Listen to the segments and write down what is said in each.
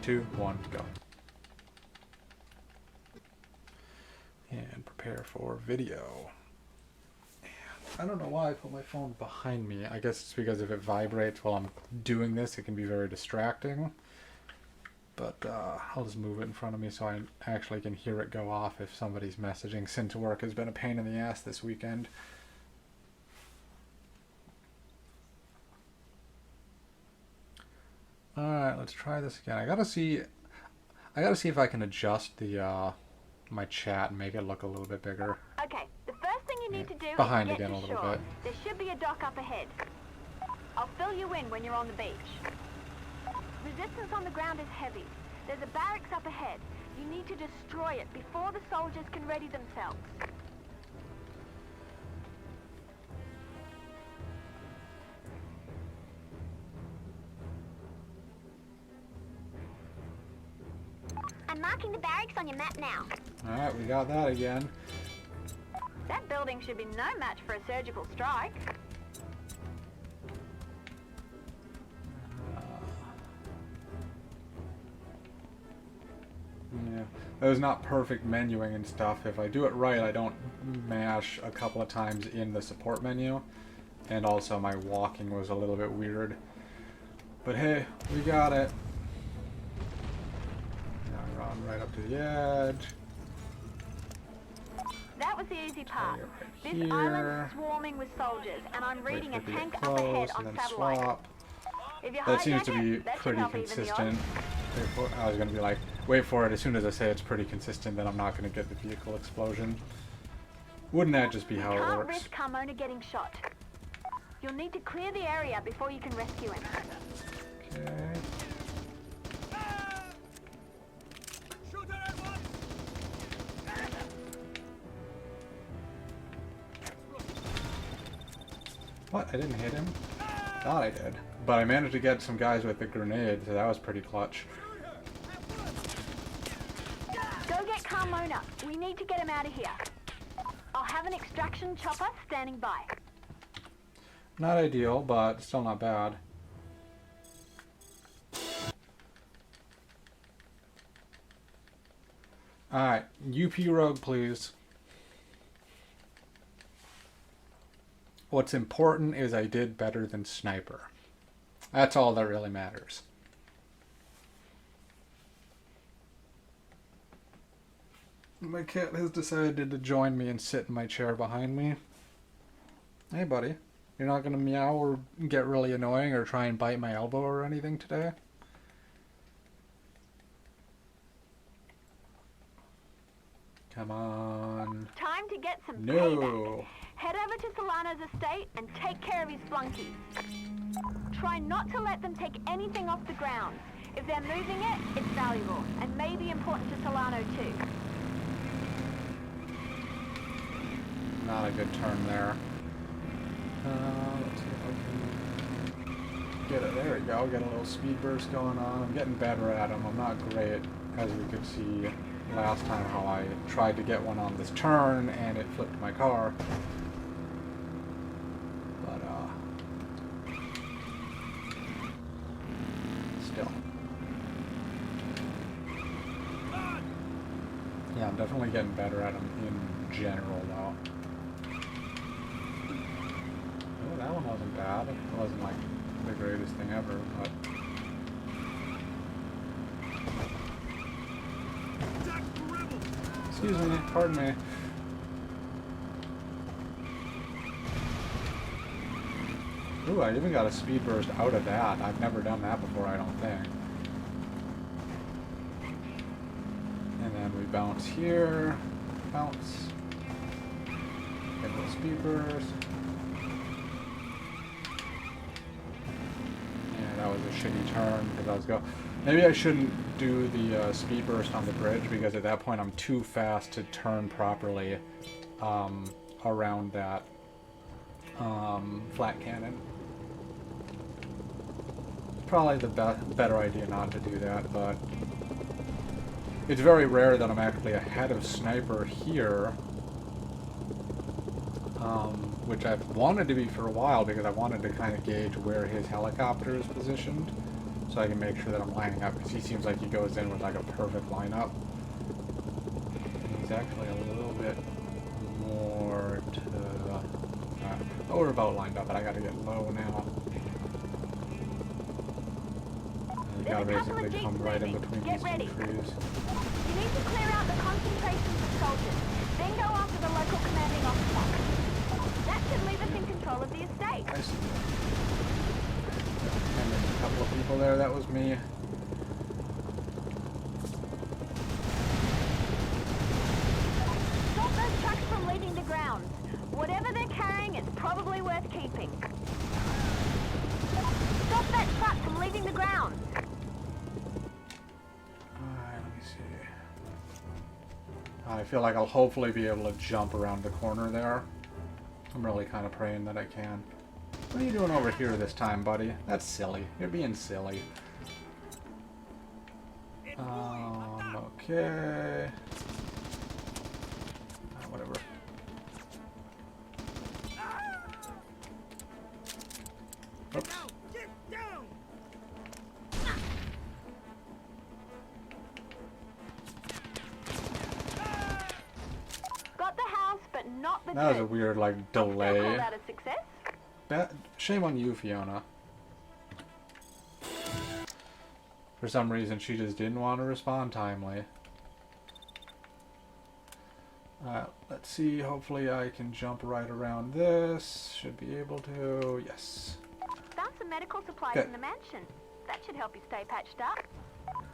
2, 1, go. And prepare for video. I don't know why I put my phone behind me. I guess it's because if it vibrates while I'm doing this, it can be very distracting. But I'll just move it in front of me so I actually can hear it go off if somebody's messaging, since work has been a pain in the ass this weekend. Alright, let's try this again. I gotta see if I can adjust the my chat and make it look a little bit bigger. Okay, the first thing you need to do Behind is get again to a little shore. bit. There should be a dock up ahead. I'll fill you in when you're on the beach. Resistance on the ground is heavy. There's a barracks up ahead. You need to destroy it before the soldiers can ready themselves. I'm marking the barracks on your map now. Alright, we got that again. That building should be no match for a surgical strike. Yeah, that was not perfect menuing and stuff. If I do it right, I don't mash a couple of times in the support menu. And also my walking was a little bit weird. But hey, we got it. Now run right up to the edge. That was the easy part. Right This here. island's swarming with soldiers, and I'm Wait reading for a it to get tank up close, ahead and on then satellite. swap. If you That hijack seems to be it, that should pretty help even the consistent. Wait for, I was going to be like, wait for it. As soon as I say it's pretty consistent, then I'm not going to get the vehicle explosion. Wouldn't that just be how it You can't works? risk Carmona getting shot. You'll need to clear the area before you can rescue him. Okay. What? I didn't hit him? Thought I did. But I managed to get some guys with the grenade, so that was pretty clutch. Go get Carmona. We need to get him out of here. I'll have an extraction chopper standing by. Not ideal, but still not bad. Alright, UP Rogue, please. What's important is I did better than Sniper. That's all that really matters. My cat has decided to join me and sit in my chair behind me. Hey, buddy. You're not going to meow or get really annoying or try and bite my elbow or anything today? Come on. Time to get some No. payback. Head over to Solano's estate and take care of his flunkies. Try not to let them take anything off the ground. If they're moving it, it's valuable and may be important to Solano too. Not a good turn there. Let's see if I can get it. There we go. Get a little speed burst going on. I'm getting better at them. I'm not great, as we could see last time how I tried to get one on this turn and it flipped my car. But, still. Yeah, I'm definitely getting better at them in general, though. Oh, that one wasn't bad. It wasn't, like, the greatest thing ever, but... Excuse me, pardon me. Ooh, I even got a speed burst out of that. I've never done that before, I don't think. And then we bounce here. Bounce. Get a little speed burst. Yeah, that was a shitty turn because I was going... Maybe I shouldn't do the speed burst on the bridge because at that point I'm too fast to turn properly around that flat cannon. Probably the better idea not to do that, but it's very rare that I'm actually ahead of Sniper here, which I've wanted to be for a while because I wanted to kind of gauge where his helicopter is positioned. so I can make sure that I'm lining up, because he seems like he goes in with like a perfect lineup. And he's actually a little bit more to... oh, we're about lined up, but I gotta get low now. And gotta basically come right in between these two trees. You need to clear out the concentrations of soldiers, then go after the local commanding officer. That should leave us in control of the estate. I see. And there's a couple of people there, that was me. Stop those trucks from leaving the grounds. Whatever they're carrying is probably worth keeping. Stop that truck from leaving the grounds. Alright, let me see. I feel like I'll hopefully be able to jump around the corner there. I'm really kind of praying that I can. What are you doing over here this time, buddy? That's silly. You're being silly. Okay. Whatever. Oops. Got the house, but not the That was a goods. weird, like, I'll still delay. call that a success. Shame on you, Fiona. For some reason, she just didn't want to respond timely. Let's see. Hopefully I can jump right around this. Should be able to. Yes. Found some medical supplies Good. in the mansion. That should help you stay patched up.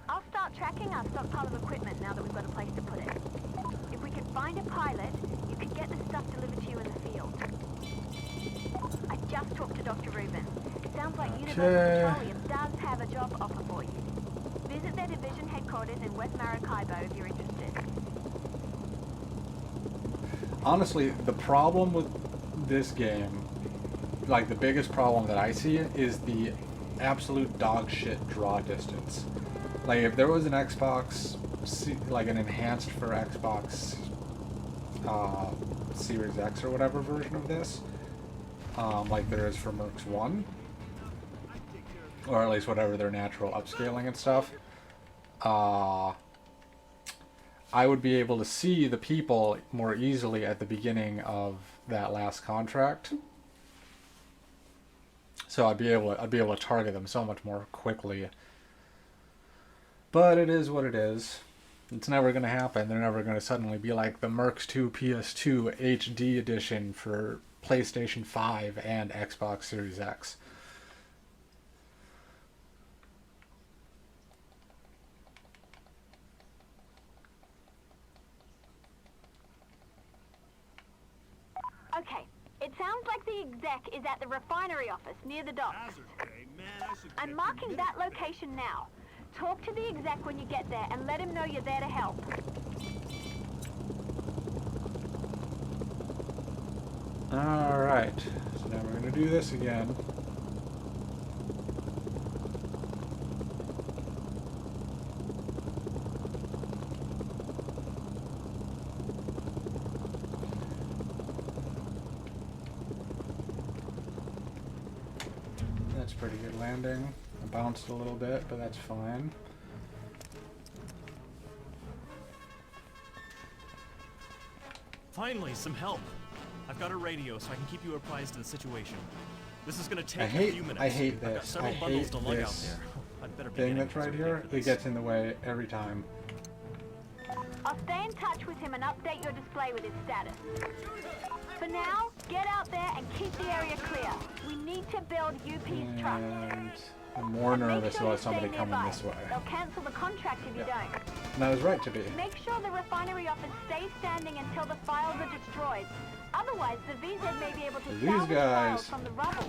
I'll start tracking our stockpile of equipment now that we've got a place to put it. If we can find a pilot, you can get the stuff delivered to you in the field. I just talked to Dr. Rubin. It sounds like Universal Petroleum does have a job offer for you. Visit their division headquarters in West Maracaibo if you're interested. Honestly, the problem with this game, like the biggest problem that I see, is the absolute dog shit draw distance. Like if there was an Xbox, like an enhanced for Xbox Series X or whatever version of this, like there is for Mercs 1, or at least whatever their natural upscaling and stuff, I would be able to see the people more easily at the beginning of that last contract. So I'd be able to target them so much more quickly. But it is what it is. It's never going to happen. They're never going to suddenly be like the Mercs 2 PS2 HD edition for PlayStation 5 and Xbox Series X. Okay, it sounds like the exec is at the refinery office near the docks. I'm marking that location now. Talk to the exec when you get there and let him know you're there to help. Alright, so now we're going to do this again. That's pretty good landing. I bounced a little bit, but that's fine. Finally, some help. I've got a radio so I can keep you apprised of the situation. This is gonna take I hate- a few minutes. I hate I've got this. several I bundles hate to lug out this there. I'd better be thing getting that's right this here. ridiculous. It gets in the way every time. I'll stay in touch with him and update your display with his status. For now, get out there and keep the area clear. We need to build UP's trust. And I'm more And make nervous sure you about somebody stay coming nearby. this way. They'll cancel the contract if you don't. And I was right to be. Make sure the refinery office stays standing until the files are destroyed. Otherwise, the VZ may be able to These salvage files guys- from the rubble.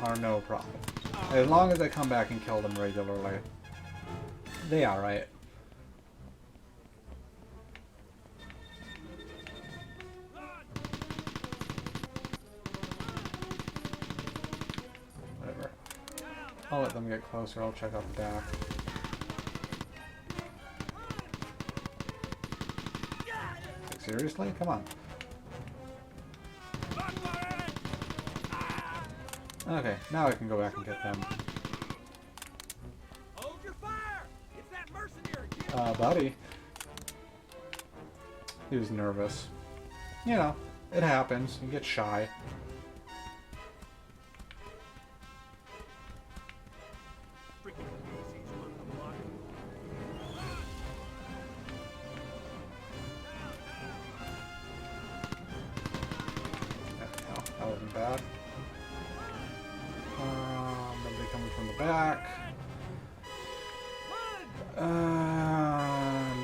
Are no problem. As long as I come back and kill them regularly. They alright. Whatever. I'll let them get closer, I'll check out the back. Like, seriously? Come on. Okay, now I can go back and get them. Buddy. He was nervous. You know, it happens. You get shy. That wasn't bad. Nobody coming from the back.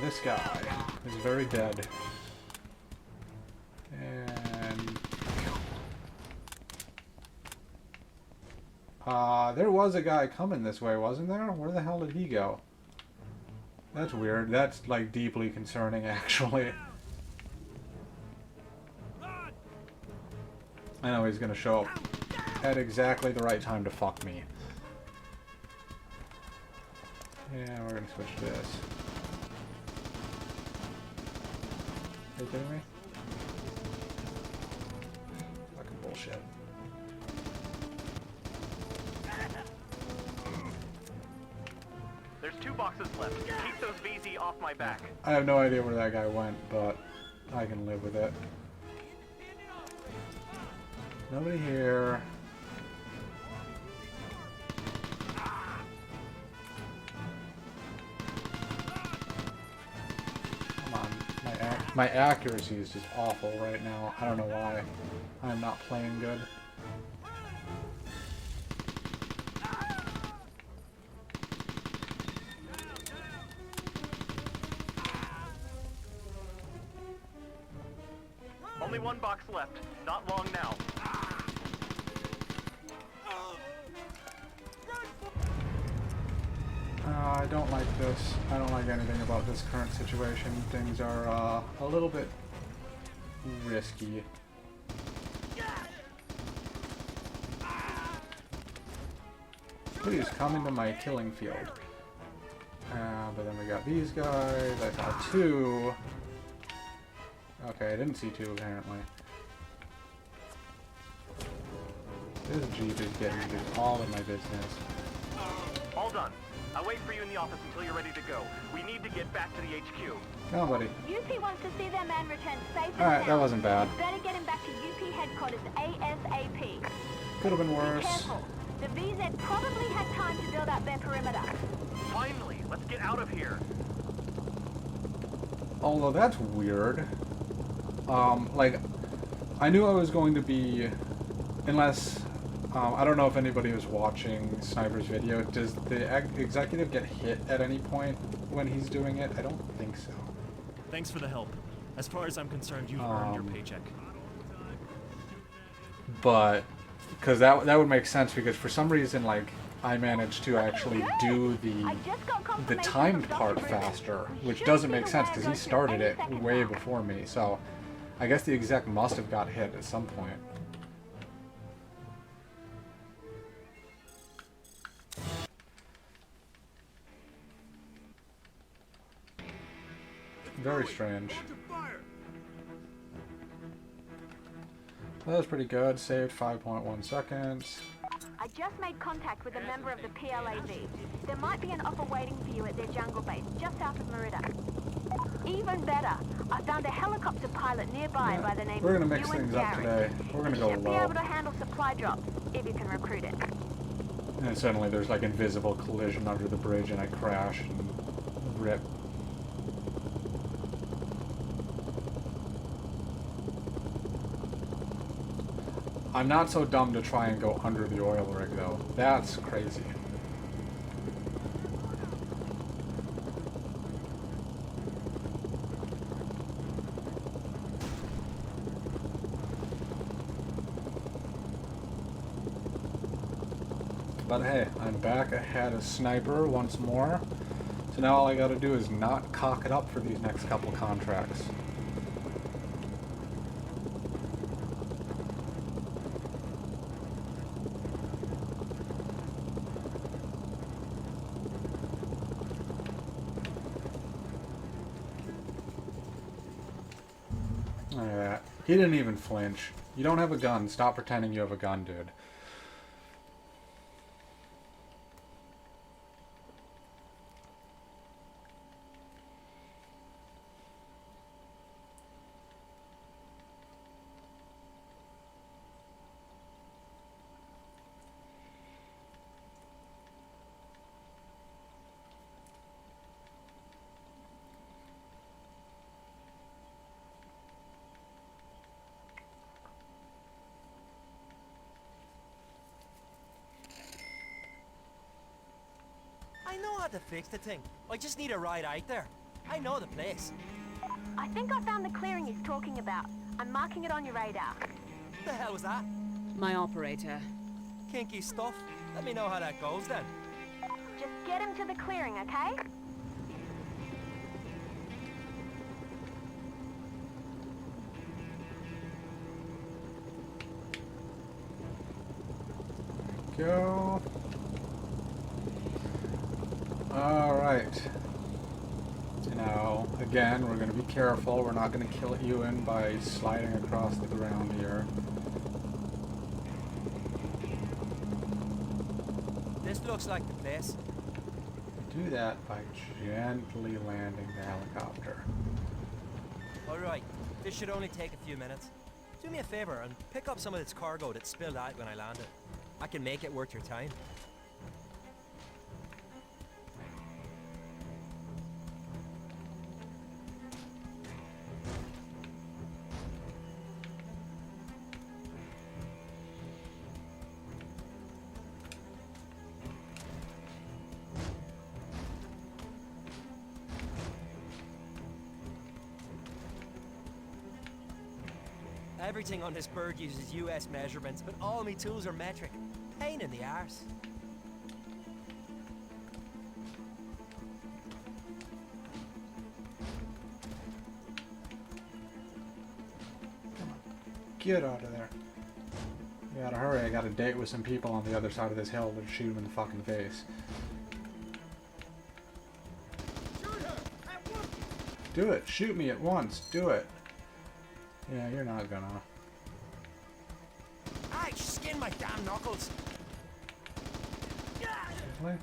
This guy is very dead. And there was a guy coming this way, wasn't there? Where the hell did he go? That's weird. That's like deeply concerning, actually. I know he's gonna show up at exactly the right time to fuck me. Yeah, we're gonna switch to this. Are you kidding me? Fucking bullshit. There's 2 boxes left. Keep those VZ off my back. I have no idea where that guy went, but I can live with it. Nobody here. Come on. My accuracy is just awful right now. I don't know why. I'm not playing good. Only 1 box left. Not long now. I don't like this. I don't like anything about this current situation. Things are a little bit risky. Please come into my killing field. But then we got these guys. I saw 2. Okay, I didn't see 2 apparently. This Jeep is getting into all of my business. All done. I'll wait for you in the office until you're ready to go. We need to get back to the HQ. Nobody. UP wants to see their man return safe and Alright, that sound. wasn't bad. You better get him back to UP headquarters ASAP. Could have been Be worse. careful. The VZ probably had time to build up their perimeter. Finally, let's get out of here. Although that's weird. Like, I knew I was going to be, unless, I don't know if anybody was watching Sniper's video. Does the executive get hit at any point when he's doing it? I don't think so. Thanks for the help. As far as I'm concerned, you've earned your paycheck. But, because that would make sense, because for some reason, like, I managed to actually do the timed part faster, which doesn't make sense, because he started it way before me, so I guess the exec must have got hit at some point. Very strange. That was pretty good. Saved 5.1 seconds. I just made contact with a member of the PLAV. There might be an offer waiting for you at their jungle base, just south of Merida. Even better, I found a helicopter pilot nearby by the name We're of gonna mix Ewan things up Garrett. today. We're gonna He go should be low. able to handle supply drops, if you can recruit it. And suddenly there's like invisible collision under the bridge and I crash and rip. I'm not so dumb to try and go under the oil rig though. That's crazy. But hey, I'm back ahead of Sniper once more. So now all I gotta do is not cock it up for these next couple contracts. Look at that. He didn't even flinch. You don't have a gun. Stop pretending you have a gun, dude. not to fix the thing. I just need a ride out there. I know the place. I think I found the clearing he's talking about. I'm marking it on your radar. What the hell was that? My operator. Kinky stuff. Let me know how that goes then. Just get him to the clearing, okay? Go. Alright. So now, again, we're going to be careful. We're not going to kill you in by sliding across the ground here. This looks like the place. Do that by gently landing the helicopter. Alright, this should only take a few minutes. Do me a favor and pick up some of this cargo that spilled out when I landed. I can make it worth your time. Everything on this bird uses US measurements, but all me tools are metric. Pain in the arse. Get out of there. You gotta hurry, I got a date with some people on the other side of this hill to shoot him in the fucking face. Do it! Shoot me at once! Do it! Yeah, you're not gonna. I skinned my damn knuckles. Really?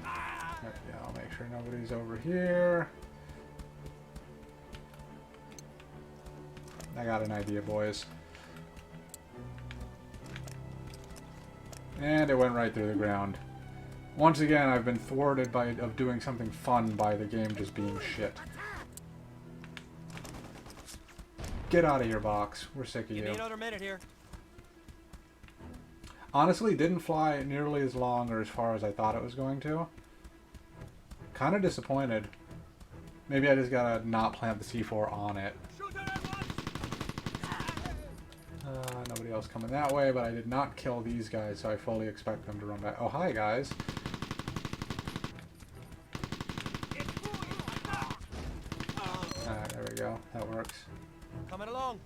Yeah, I'll make sure nobody's over here. I got an idea, boys. And it went right through the ground. Once again, I've been thwarted of doing something fun by the game just being shit. Get out of here, box. We're sick of you. Give me another minute here. Honestly, didn't fly nearly as long or as far as I thought it was going to. Kind of disappointed. Maybe I just gotta not plant the C4 on it. Nobody else coming that way, but I did not kill these guys, so I fully expect them to run back. Oh, hi, guys. There we go. That works. Coming along.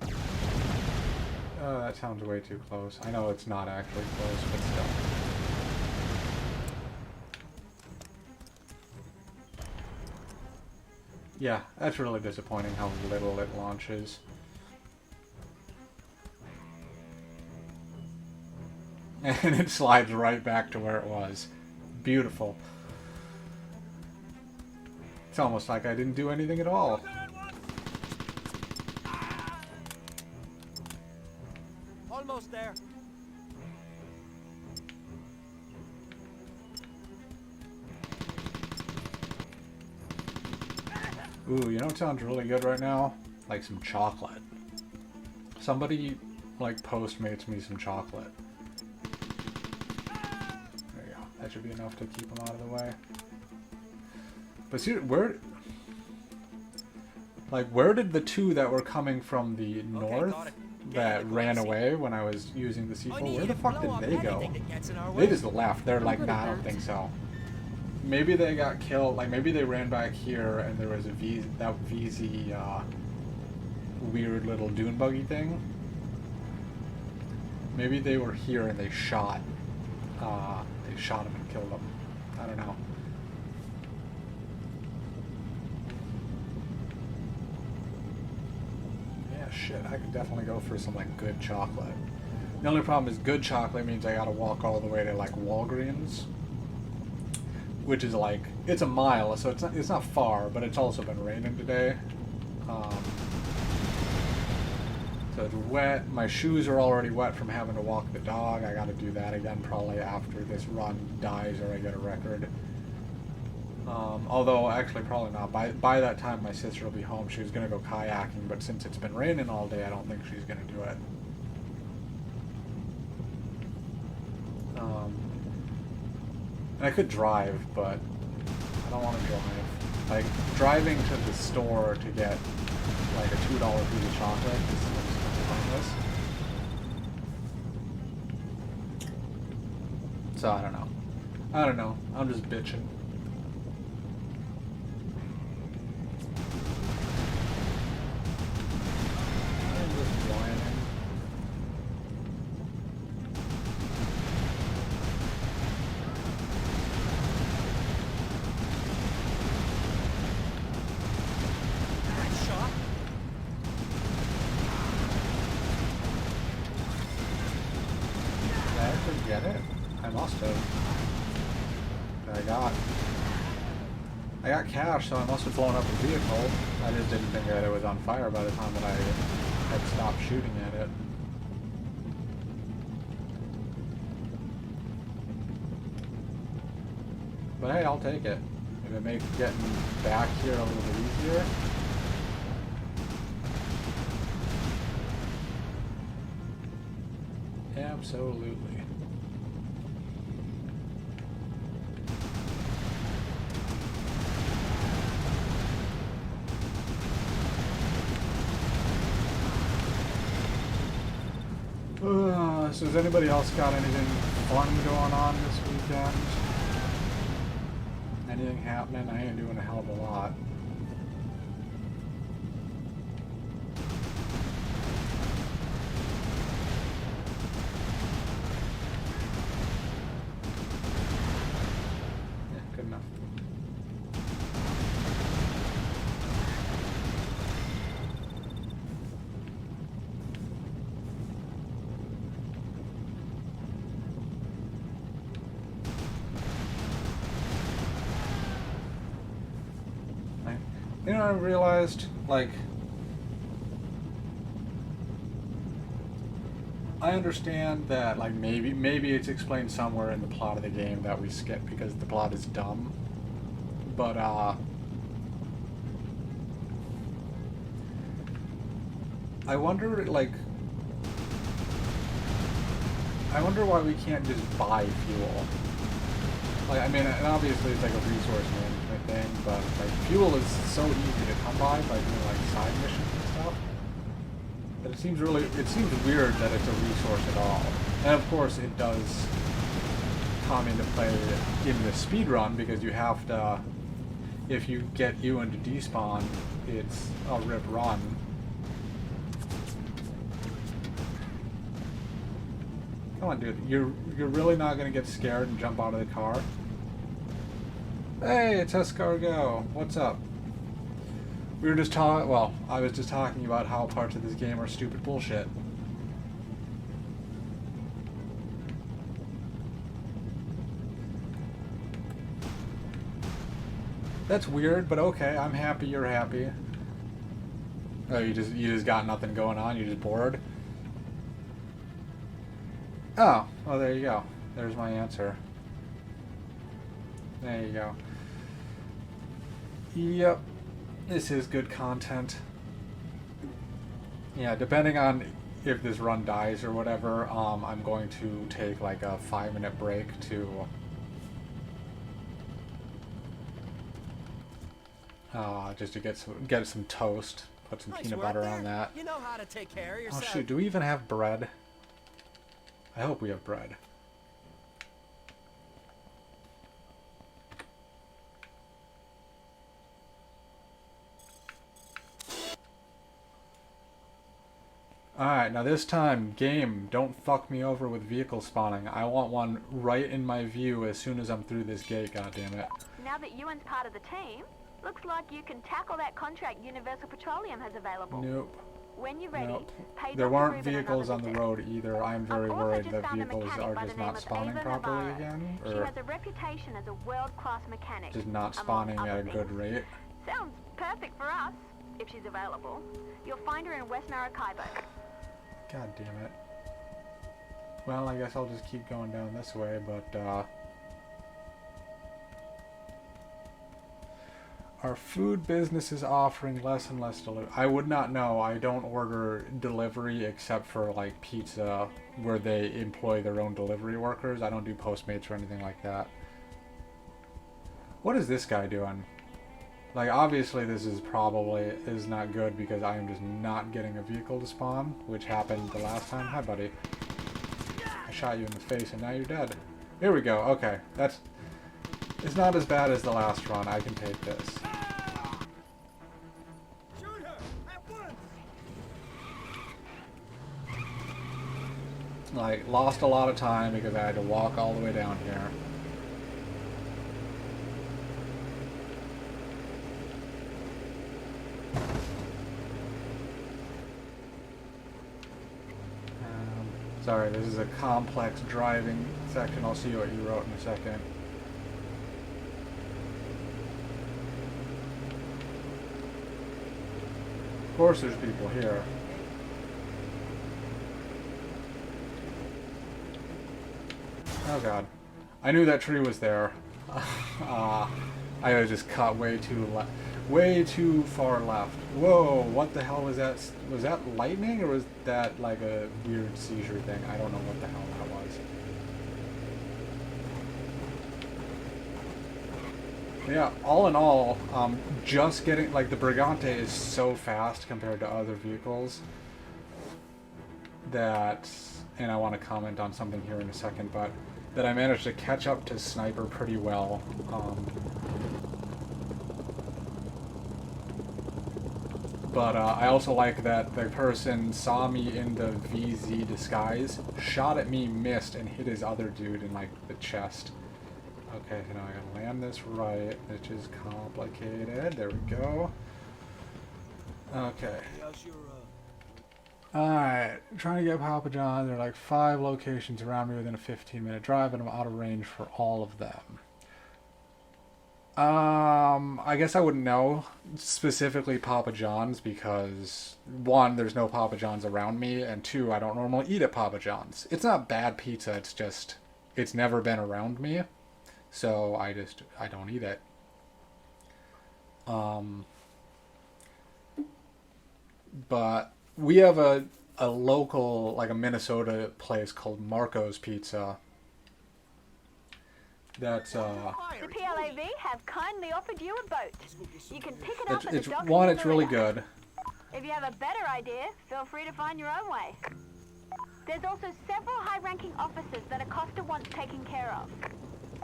Oh, that sounds way too close. I know it's not actually close, but still. Yeah, that's really disappointing how little it launches. And it slides right back to where it was. Beautiful. It's almost like I didn't do anything at all. Almost there. Ooh, you know what sounds really good right now? Like some chocolate. Somebody, like, Postmates me some chocolate. There you go. That should be enough to keep them out of the way. But see, where... Like, where did the two that were coming from the north that ran away when I was using the C4, where the fuck did they go? They just left. They're like, nah, I don't think so. Maybe they got killed, like maybe they ran back here and there was a VZ weird little dune buggy thing. Maybe they were here and they shot him and killed him. I don't know. Yeah, shit, I could definitely go for some like good chocolate. The only problem is good chocolate means I gotta walk all the way to like Walgreens. Which is like, it's a mile, so it's not far, but it's also been raining today. So it's wet. My shoes are already wet from having to walk the dog. I gotta do that again probably after this run dies or I get a record. Although, actually probably not. By that time my sister will be home. She was gonna go kayaking, but since it's been raining all day, I don't think she's gonna do it. And I could drive, but I don't want to drive. Like, driving to the store to get, like, a $2 piece of chocolate is pointless. So, I don't know. I don't know. I'm just bitching. I'm just whining. Nice shot. Did I actually get it? I must have. I got cash, so I must have blown up a vehicle. I just didn't think that it was on fire by the time that I had stopped shooting at it. But hey, I'll take it. If it makes getting back here a little bit easier. Absolutely. So has anybody else got anything fun going on this weekend? Anything happening? I ain't doing a hell of a lot. Yeah, good enough. You know, I realized, like, I understand that, like, maybe it's explained somewhere in the plot of the game that we skip because the plot is dumb, but, I wonder, like, I wonder why we can't just buy fuel. Like, I mean, and obviously it's like a resource management thing, but like fuel is so easy to come by doing like side missions and stuff. That it seems weird that it's a resource at all. And of course it does come into play in the speed run because you have to, if you get you into despawn, it's a rip run. Come on, dude. You're really not gonna get scared and jump out of the car? Hey, it's Escargot. What's up? We were just talking. Well, I was just talking about how parts of this game are stupid bullshit. That's weird, but okay. I'm happy. You're happy. Oh, you just got nothing going on. You're just bored. Oh, well, there you go. There's my answer. There you go. Yep. This is good content. Yeah, depending on if this run dies or whatever, I'm going to take like a 5-minute break to just to get some toast, put some peanut butter on that. You know how to take care of Oh yourself. shoot, do we even have bread? I hope we have bread. Alright, now this time, game, don't fuck me over with vehicle spawning. I want one right in my view as soon as I'm through this gate, goddammit. Now that Ewan's part of the team, looks like you can tackle that contract Universal Petroleum has available. Nope. When you're ready, Nope. pay There Dr. weren't Rubin vehicles another on the visit. road either. I'm very I've also worried just that found a vehicles mechanic are by just the name not of spawning Ava properly Navarro. again, She or has a reputation as a world-class mechanic. just not among spawning at other a good things. rate. Sounds perfect for us, if she's available. You'll find her in West Maracaibo. God damn it. Well, I guess I'll just keep going down this way, but, our food business is offering less and less delivery. I would not know. I don't order delivery except for, like, pizza, where they employ their own delivery workers. I don't do Postmates or anything like that. What is this guy doing? Like, obviously this is not good because I am just not getting a vehicle to spawn, which happened the last time. Hi, buddy. I shot you in the face and now you're dead. Here we go. Okay, it's not as bad as the last run. I can take this. Like, lost a lot of time because I had to walk all the way down here. Sorry, this is a complex driving section. I'll see what you wrote in a second. Of course there's people here. Oh god. I knew that tree was there. I just cut way too far left. Whoa, what the hell was that? Was that lightning or was that like a weird seizure thing? I don't know what the hell that was. Yeah, all in all, just getting, like, the Brigante is so fast compared to other vehicles that, and I want to comment on something here in a second, but that I managed to catch up to Sniper pretty well. But I also like that the person saw me in the VZ disguise, shot at me, missed, and hit his other dude in, like, the chest. Okay, now I gotta land this right, which is complicated. There we go. Okay. Alright, trying to get Papa John. There are like 5 locations around me within a 15-minute drive, and I'm out of range for all of them. I guess I wouldn't know specifically Papa John's because, 1, there's no Papa John's around me, and 2, I don't normally eat at Papa John's. It's not bad pizza, it's just, it's never been around me, so I don't eat it. But we have a local, like a Minnesota place called Marco's Pizza. That's The PLAV have kindly offered you a boat. You can pick it up at the it's dock. one, it's really good. If you have a better idea, feel free to find your own way. There's also several high-ranking officers that Acosta wants taken care of.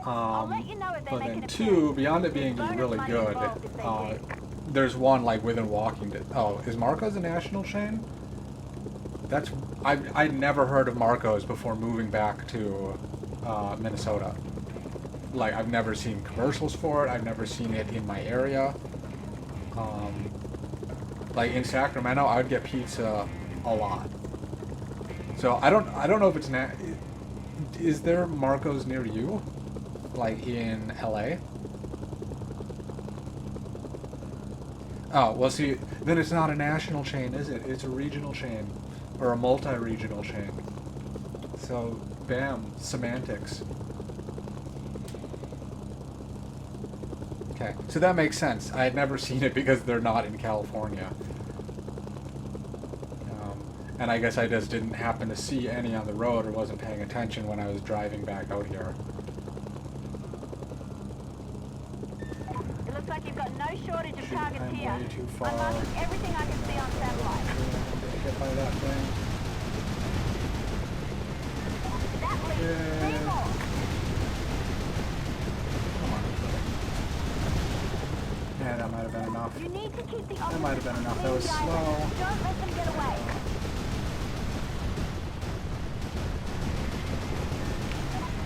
I'll let you know if they But make then an 2, appearance. beyond it There's being bonus really money good, involved if they do. there's one like within walking distance. Oh, is Marco's a national chain? That's I'd never heard of Marco's before moving back to Minnesota. Like, I've never seen commercials for it. I've never seen it in my area. Like in Sacramento, I would get pizza a lot. So I don't know if it's is there Marco's near you? Like in LA? Oh, well, see, then it's not a national chain, is it? It's a regional chain. Or a multi-regional chain. So, bam, semantics. Okay, so that makes sense. I had never seen it because they're not in California. And I guess I just didn't happen to see any on the road or wasn't paying attention when I was driving back out here. It looks like you've got no shortage of targets I'm here. way too far. I'm marking everything I can see on satellite. Get by that thing. That leaves 3 more. Come on. Yeah, that might have been enough. You need to keep the That might have been enough. That was officers slow. Don't let them get away.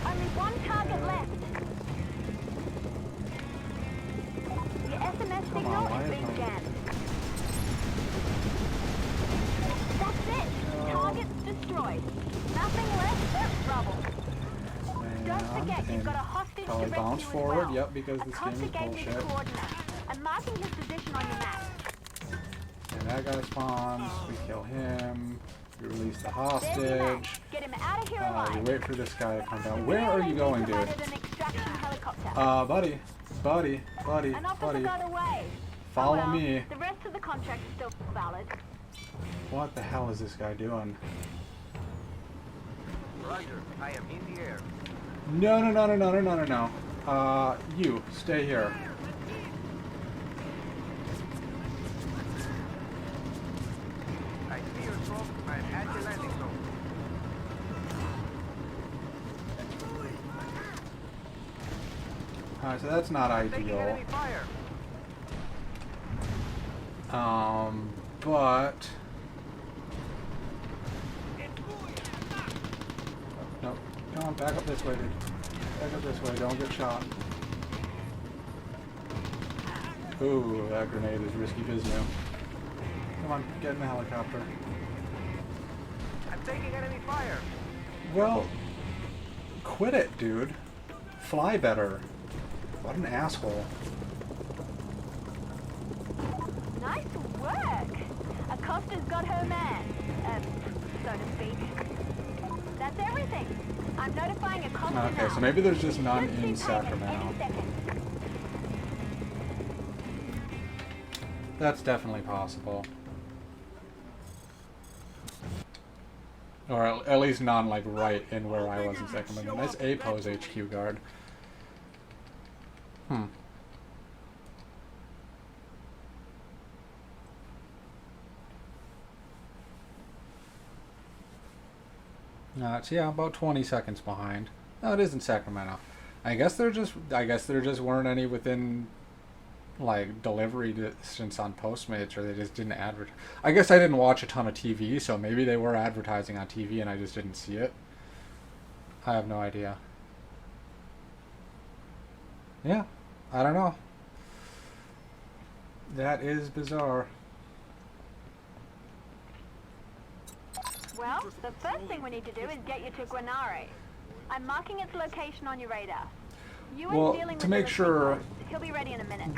Only 1 target left. Your SMS Come signal on, why is is being my- scanned. That's it. Target's destroyed. Nothing left but rubble. Don't forget, you've got a hostage to Probably rescue bounce as forward, well. yep, because this game Acosta is gave me the bullshit. coordinates. I'm marking his position on your map. And that guy spawns, we kill him, we release the There's your man. hostage, Get him out of here we alive. wait for this guy to come down. The Where are you PLAV going, dude? provided an extraction helicopter. Buddy, An officer got away. follow Oh well, me. The rest of the contract is still valid. What the hell is this guy doing? Roger, I am in the air. No. You, stay here. I see your smoke. I'm at the landing zone. Alright, so that's not Taking ideal. enemy fire. But... Nope. Come on, back up this way, dude. Back up this way, don't get shot. Ooh, that grenade is risky business. Come on, get in the helicopter. I'm taking enemy fire. Well, quit it, dude. Fly better. What an asshole. Nice work! Acosta's got her man, so to speak. That's everything. I'm notifying Acosta now. Okay, so maybe there's just none Should see in payment Sacramento. any second. That's definitely possible. Or at least none, like, right in where I was in Sacramento. Nice A-pose HQ guard. So yeah, about 20 seconds behind. No, it is in Sacramento. I guess there just weren't any within, like, delivery distance on Postmates, or they just didn't advertise. I guess I didn't watch a ton of TV, so maybe they were advertising on TV and I just didn't see it. I have no idea. Yeah, I don't know. That is bizarre. Well, the first thing we need to do is get you to Guanare. I'm marking its location on your radar. You ain't Well, dealing to with make the sure, repeat boss. He'll be ready in a minute.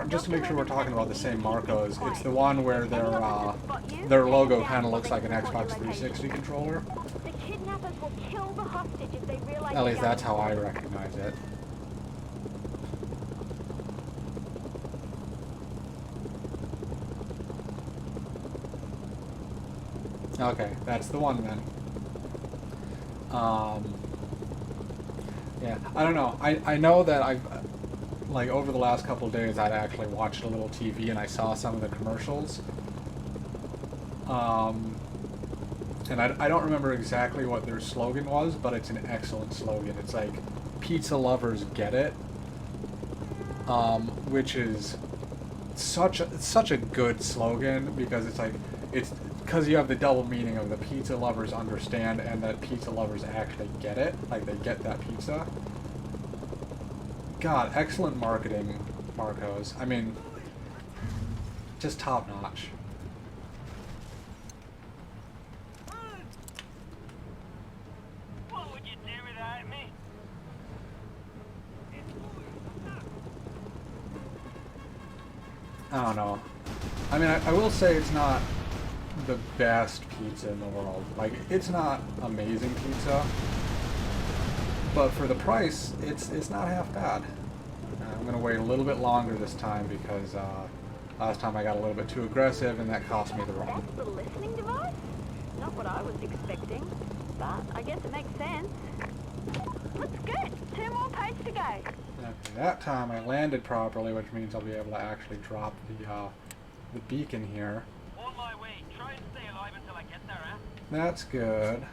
just to make sure we're talking about the same Marcos, it's the one where their logo kind of looks like an Xbox 360 controller. The kidnappers will kill the hostage if they realize At least they're that's how I going. recognize it. Okay, that's the one then. Yeah, I don't know. I know that I've, like, over the last couple of days, I'd actually watched a little TV and I saw some of the commercials. And I don't remember exactly what their slogan was, but it's an excellent slogan. It's like, pizza lovers get it. Which is such a good slogan, because it's like, it's because you have the double meaning of the pizza lovers understand and that pizza lovers actually get it, like they get that pizza. God, excellent marketing, Marcos. I mean, just top notch. What would you do without me? I don't know. I mean, I will say it's not the best pizza in the world. Like, it's not amazing pizza, but for the price, it's not half bad. I'm gonna wait a little bit longer this time because last time I got a little bit too aggressive and that cost me the run. That's the listening device? Not what I was expecting, but I guess it makes sense. Looks good. 2 more posts to go. Okay, that time I landed properly, which means I'll be able to actually drop the beacon here. On my way. Try and stay alive until I get there, eh? That's good.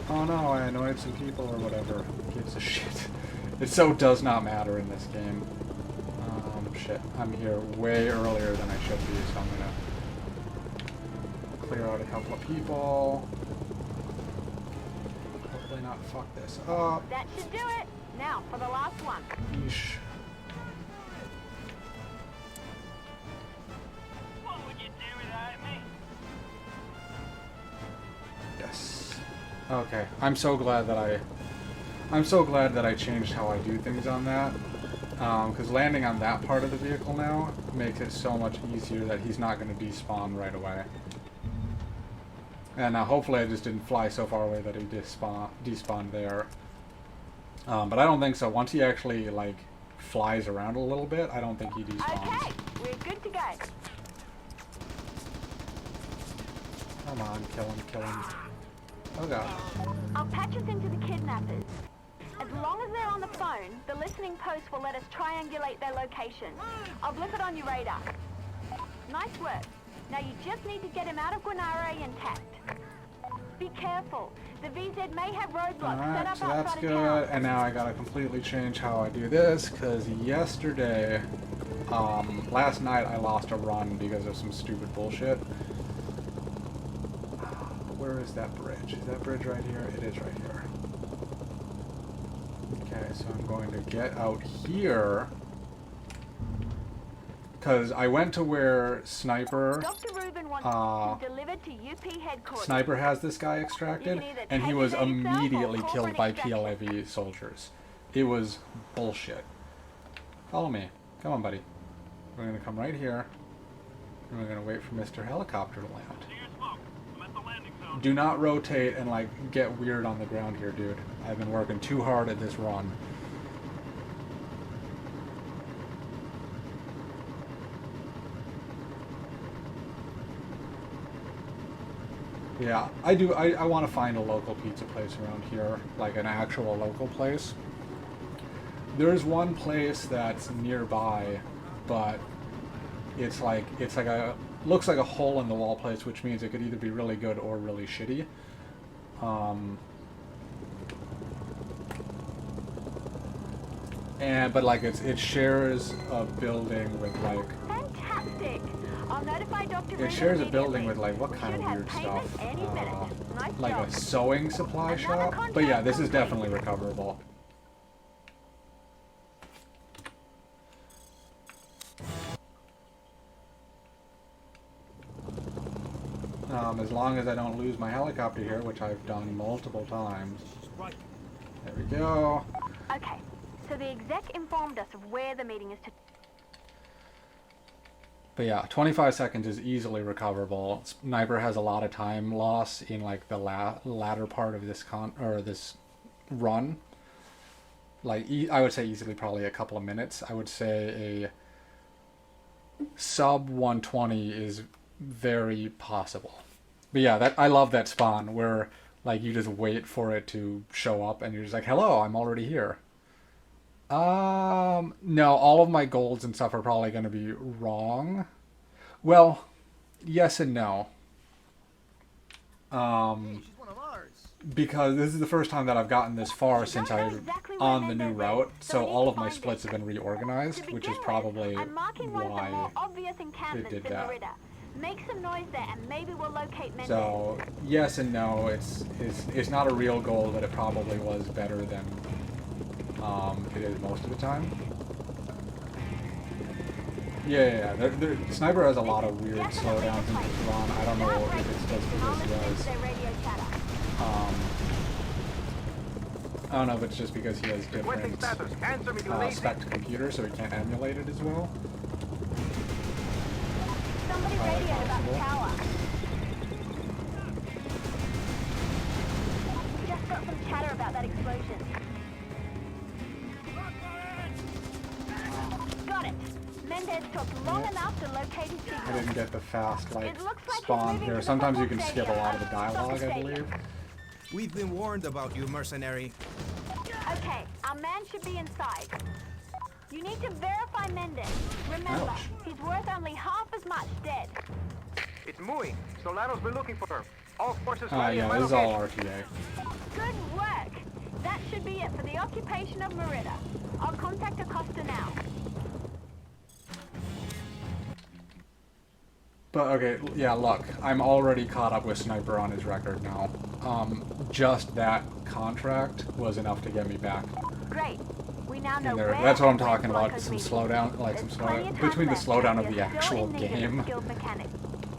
Oh no, I annoyed some people or whatever. Who gives a shit? It so does not matter in this game. Shit. I'm here way earlier than I should be, so I'm gonna clear out a couple of people. Hopefully not fuck this up. That should do it. Now for the last one. Yeesh. What would you do without me? Yes. Okay. I'm so glad that I changed how I do things on that. Because landing on that part of the vehicle now makes it so much easier that he's not going to despawn right away. And hopefully I just didn't fly so far away that he despawned there. But I don't think so. Once he actually, like, flies around a little bit, I don't think he despawns. Okay, we're good to go. Come on, kill him. Oh god. I'll patch us into the kidnappers. As long as they're on the phone, the listening post will let us triangulate their location. I'll blip it on your radar. Nice work. Now you just need to get him out of Granare intact. Be careful. The VZ may have roadblocks set Alright, up so that's outside good. of town. And now I gotta completely change how I do this, because yesterday, last night I lost a run because of some stupid bullshit. Where is that bridge? Is that bridge right here? It is right here. Okay, so I'm going to get out here. Because I went to where Sniper... Dr. Rubin wants delivered to UP headquarters. Sniper has this guy extracted, and he was immediately killed by PLAV soldiers. It was bullshit. Follow me. Come on, buddy. We're going to come right here, and we're going to wait for Mr. Helicopter to land. Do not rotate and, like, get weird on the ground here, dude. I've been working too hard at this run. Yeah, I want to find a local pizza place around here, like an actual local place. There's one place that's nearby, but it's like a looks like a hole in the wall place, which means it could either be really good or really shitty. But like it shares a building with like Fantastic. I'll notify Dr. it shares a building with like what kind of weird stuff? Nice Like job. a sewing supply shop. But yeah, this is definitely recoverable. As long as I don't lose my helicopter here, which I've done multiple times. There we go. Okay, so the exec informed us of where the meeting is to... But yeah, 25 seconds is easily recoverable. Sniper has a lot of time loss in like the latter part of this this run. Like I would say easily probably a couple of minutes. I would say a sub 120 is very possible. But yeah, I love that spawn where like you just wait for it to show up and you're just like, hello, I'm already here. No, all of my golds and stuff are probably going to be wrong. Well, yes and no. Because this is the first time that I've gotten this far since I'm on the new route, so all of my splits have been reorganized, which is probably why it did that. Make some noise there and maybe we'll locate Mendez. So, yes and no, it's not a real goal, but it probably was better than it is most of the time. Yeah. Sniper has a lot of weird slowdowns in this run. I don't know if it's just because he has... I don't know if it's just because he has different spec computers, so he can't emulate it as well. Somebody radioed about the tower. Just got some chatter about that explosion. Got it. Mendez took long enough to locate his signal. I didn't get the fast, like, It looks like spawn he's moving here. to the Sometimes you football can skip a lot of the stadium. dialogue, I believe. We've been warned about you, mercenary. Okay, our man should be inside. You need to verify Mendez. Remember, Ouch. he's worth only half as much dead. It's Mui. Solano's been looking for her. All forces ready Yeah, at my this is all location. RTA. Good work. That should be it for the occupation of Merida. I'll contact Acosta now. But okay, yeah, look, I'm already caught up with Sniper on his record now. Just that contract was enough to get me back. Great. We now know in there. where That's what I'm and when talking about. Blanco's Some meeting. slowdown, like some There's plenty of slowdown time between the left, slowdown and of we the are still actual in need of a game skilled mechanic.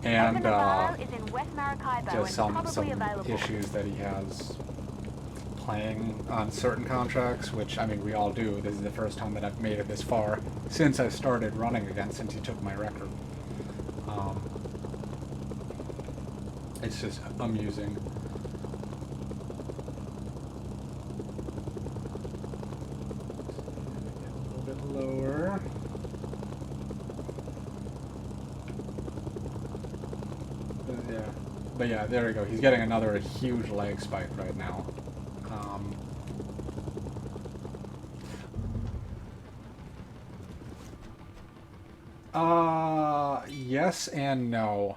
and Evan Navarro is in West Maracaibo just and probably some available. issues that he has playing on certain contracts, which I mean we all do. This is the first time that I've made it this far since I started running again, since he took my record. It's just amusing. A little bit But yeah, there we go. He's getting another huge lag spike right now. Yes and no.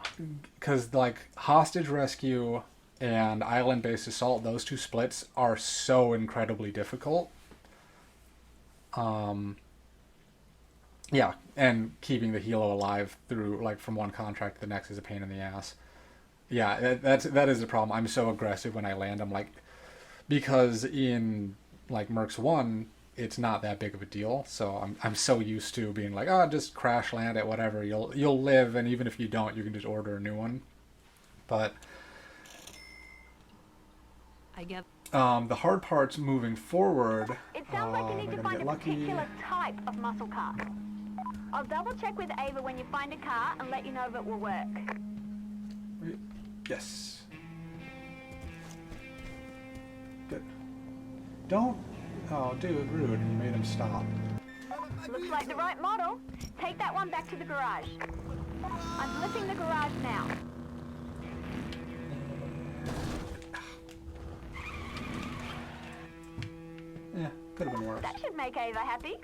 Because, like, hostage rescue and island-based assault, those two splits are so incredibly difficult. Yeah, and keeping the helo alive through, like, from one contract to the next is a pain in the ass. Yeah, that is the problem. I'm so aggressive when I land. I'm like, because in, like, Mercs 1, it's not that big of a deal. So I'm so used to being like, oh, just crash land it, whatever. You'll live, and even if you don't, you can just order a new one. But I get. the hard part's moving forward. It sounds like you need to find a lucky. particular type of muscle car. I'll double check with Ava when you find a car and let you know if it will work. Yes. Good. Don't. Oh, dude, rude. You made him stop. Looks like the right model. Take that one back to the garage. I'm lifting the garage now. Yeah, could have been worse. That should make Ava happy.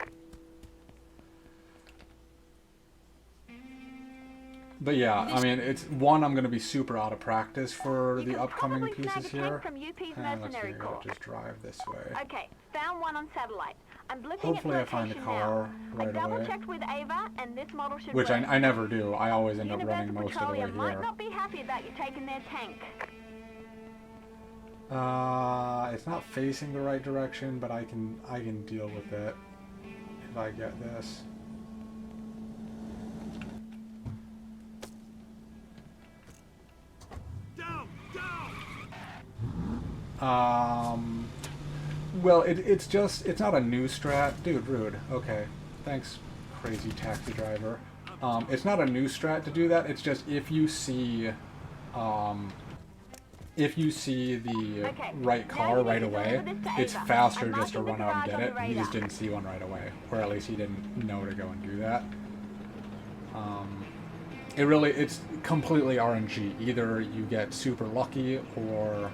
But yeah, I mean, it's one, I'm going to be super out of practice for You the can upcoming probably snag pieces a tank here. from UP's And let's see, Mercenary I'll Corps. just drive this way. Okay, found one on satellite. I'm looking Hopefully I at find a location car now. I right double away. checked with Ava, and this model should Which work. I never do. I always end up running Universal most of the way Petroleum might here. not be happy about you taking their tank. It's not facing the right direction, but I can deal with it if I get this. Well, it's not a new strat. Dude, rude. Okay. Thanks, crazy taxi driver. It's not a new strat to do that. It's just if you see the Okay, right now car you right need to away, deliver this to it's Ava. faster I'm just to marking the run out and garage get on it. the He just radar. didn't see one right away. Or at least he didn't know to go and do that. It's completely RNG. Either you get super lucky or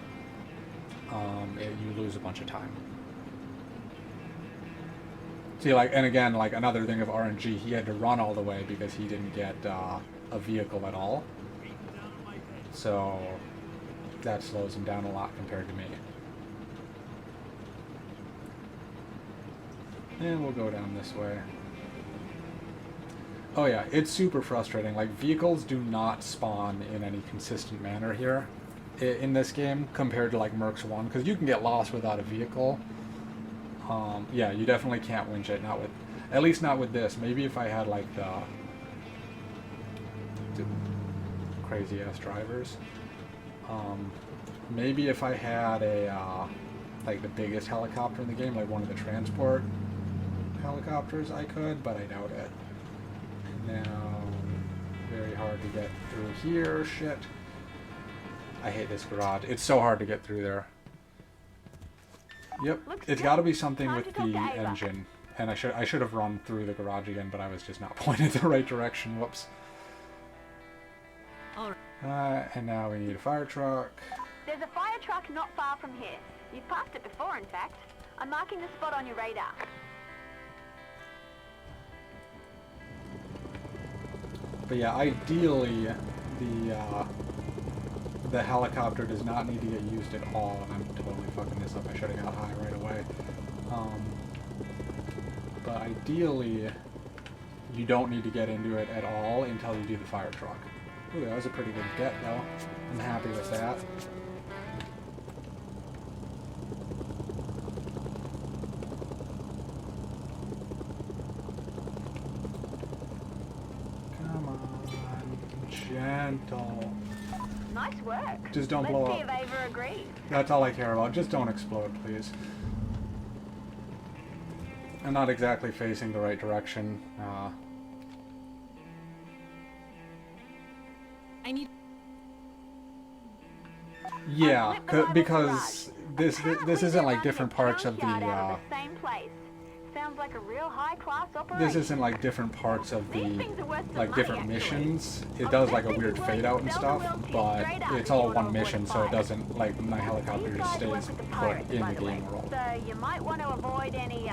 you lose a bunch of time. See, like, and again, like, another thing of RNG, he had to run all the way because he didn't get a vehicle at all. So that slows him down a lot compared to me. And we'll go down this way. Oh yeah, it's super frustrating. Like, vehicles do not spawn in any consistent manner here in this game compared to, like, Mercs 1, because you can get lost without a vehicle. Yeah, you definitely can't winch it, not with, at least not with this. Maybe if I had, like, the crazy-ass drivers. Maybe if I had a, like, the biggest helicopter in the game, like one of the transport helicopters, I could, but I doubt it. Now, very hard to get through here. Shit. I hate this garage. It's so hard to get through there. Yep, it's got to be something with the engine. And I should have run through the garage again, but I was just not pointed the right direction. Whoops. And now we need a fire truck. There's a fire truck not far from here. You've passed it before, in fact. I'm marking the spot on your radar. But yeah, ideally, the helicopter does not need to get used at all, and I'm totally fucking this up. I should have got high right away. But ideally, you don't need to get into it at all until you do the fire truck. Ooh, that was a pretty good get, though. I'm happy with that. Come on, gentle. Nice work. Just don't blow Let's see up. if Ava agrees. That's all I care about. Just don't explode, please. I'm not exactly facing the right direction. I need. Yeah, because this isn't like different parts of the Same place. sounds like a real high-class operation. this isn't like different parts of the, These things are worth some like money, different actually. missions. It I'll does bet like a they'd be weird willing fade to out and sell the stuff, world to you but straight up it's if you all wanna one avoid a mission, so it fight. doesn't, like, my helicopter These just guys work stays with the put pirates, in by the the way, game world. so you might want to avoid any,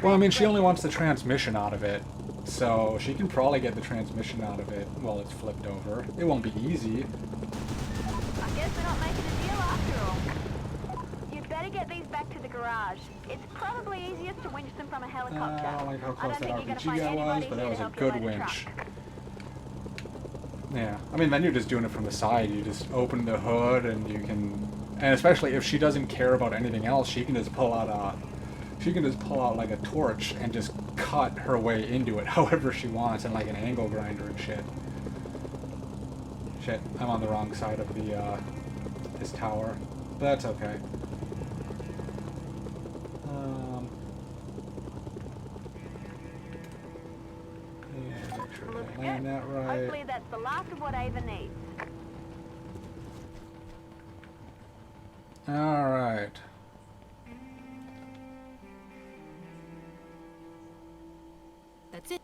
Well, I mean, she only wants the transmission out of it, so she can probably get the transmission out of it while it's flipped over. It won't be easy. I guess we're not making a deal after all. You'd better get these back to the garage. It's probably easiest to winch them from a helicopter. I don't like how close don't that think you're gonna RPG find was, anybody but that here was to a help you good load a winch. truck. Yeah, I mean, then you're just doing it from the side. You just open the hood, and you can, and especially if she doesn't care about anything else, she can just pull out like a torch and just cut her way into it however she wants, and like an angle grinder and shit. Shit, I'm on the wrong side of the this tower, but that's okay. Yeah, make sure Looks I land good. that right. Hopefully that's the last of what Ava needs. All right. That's it.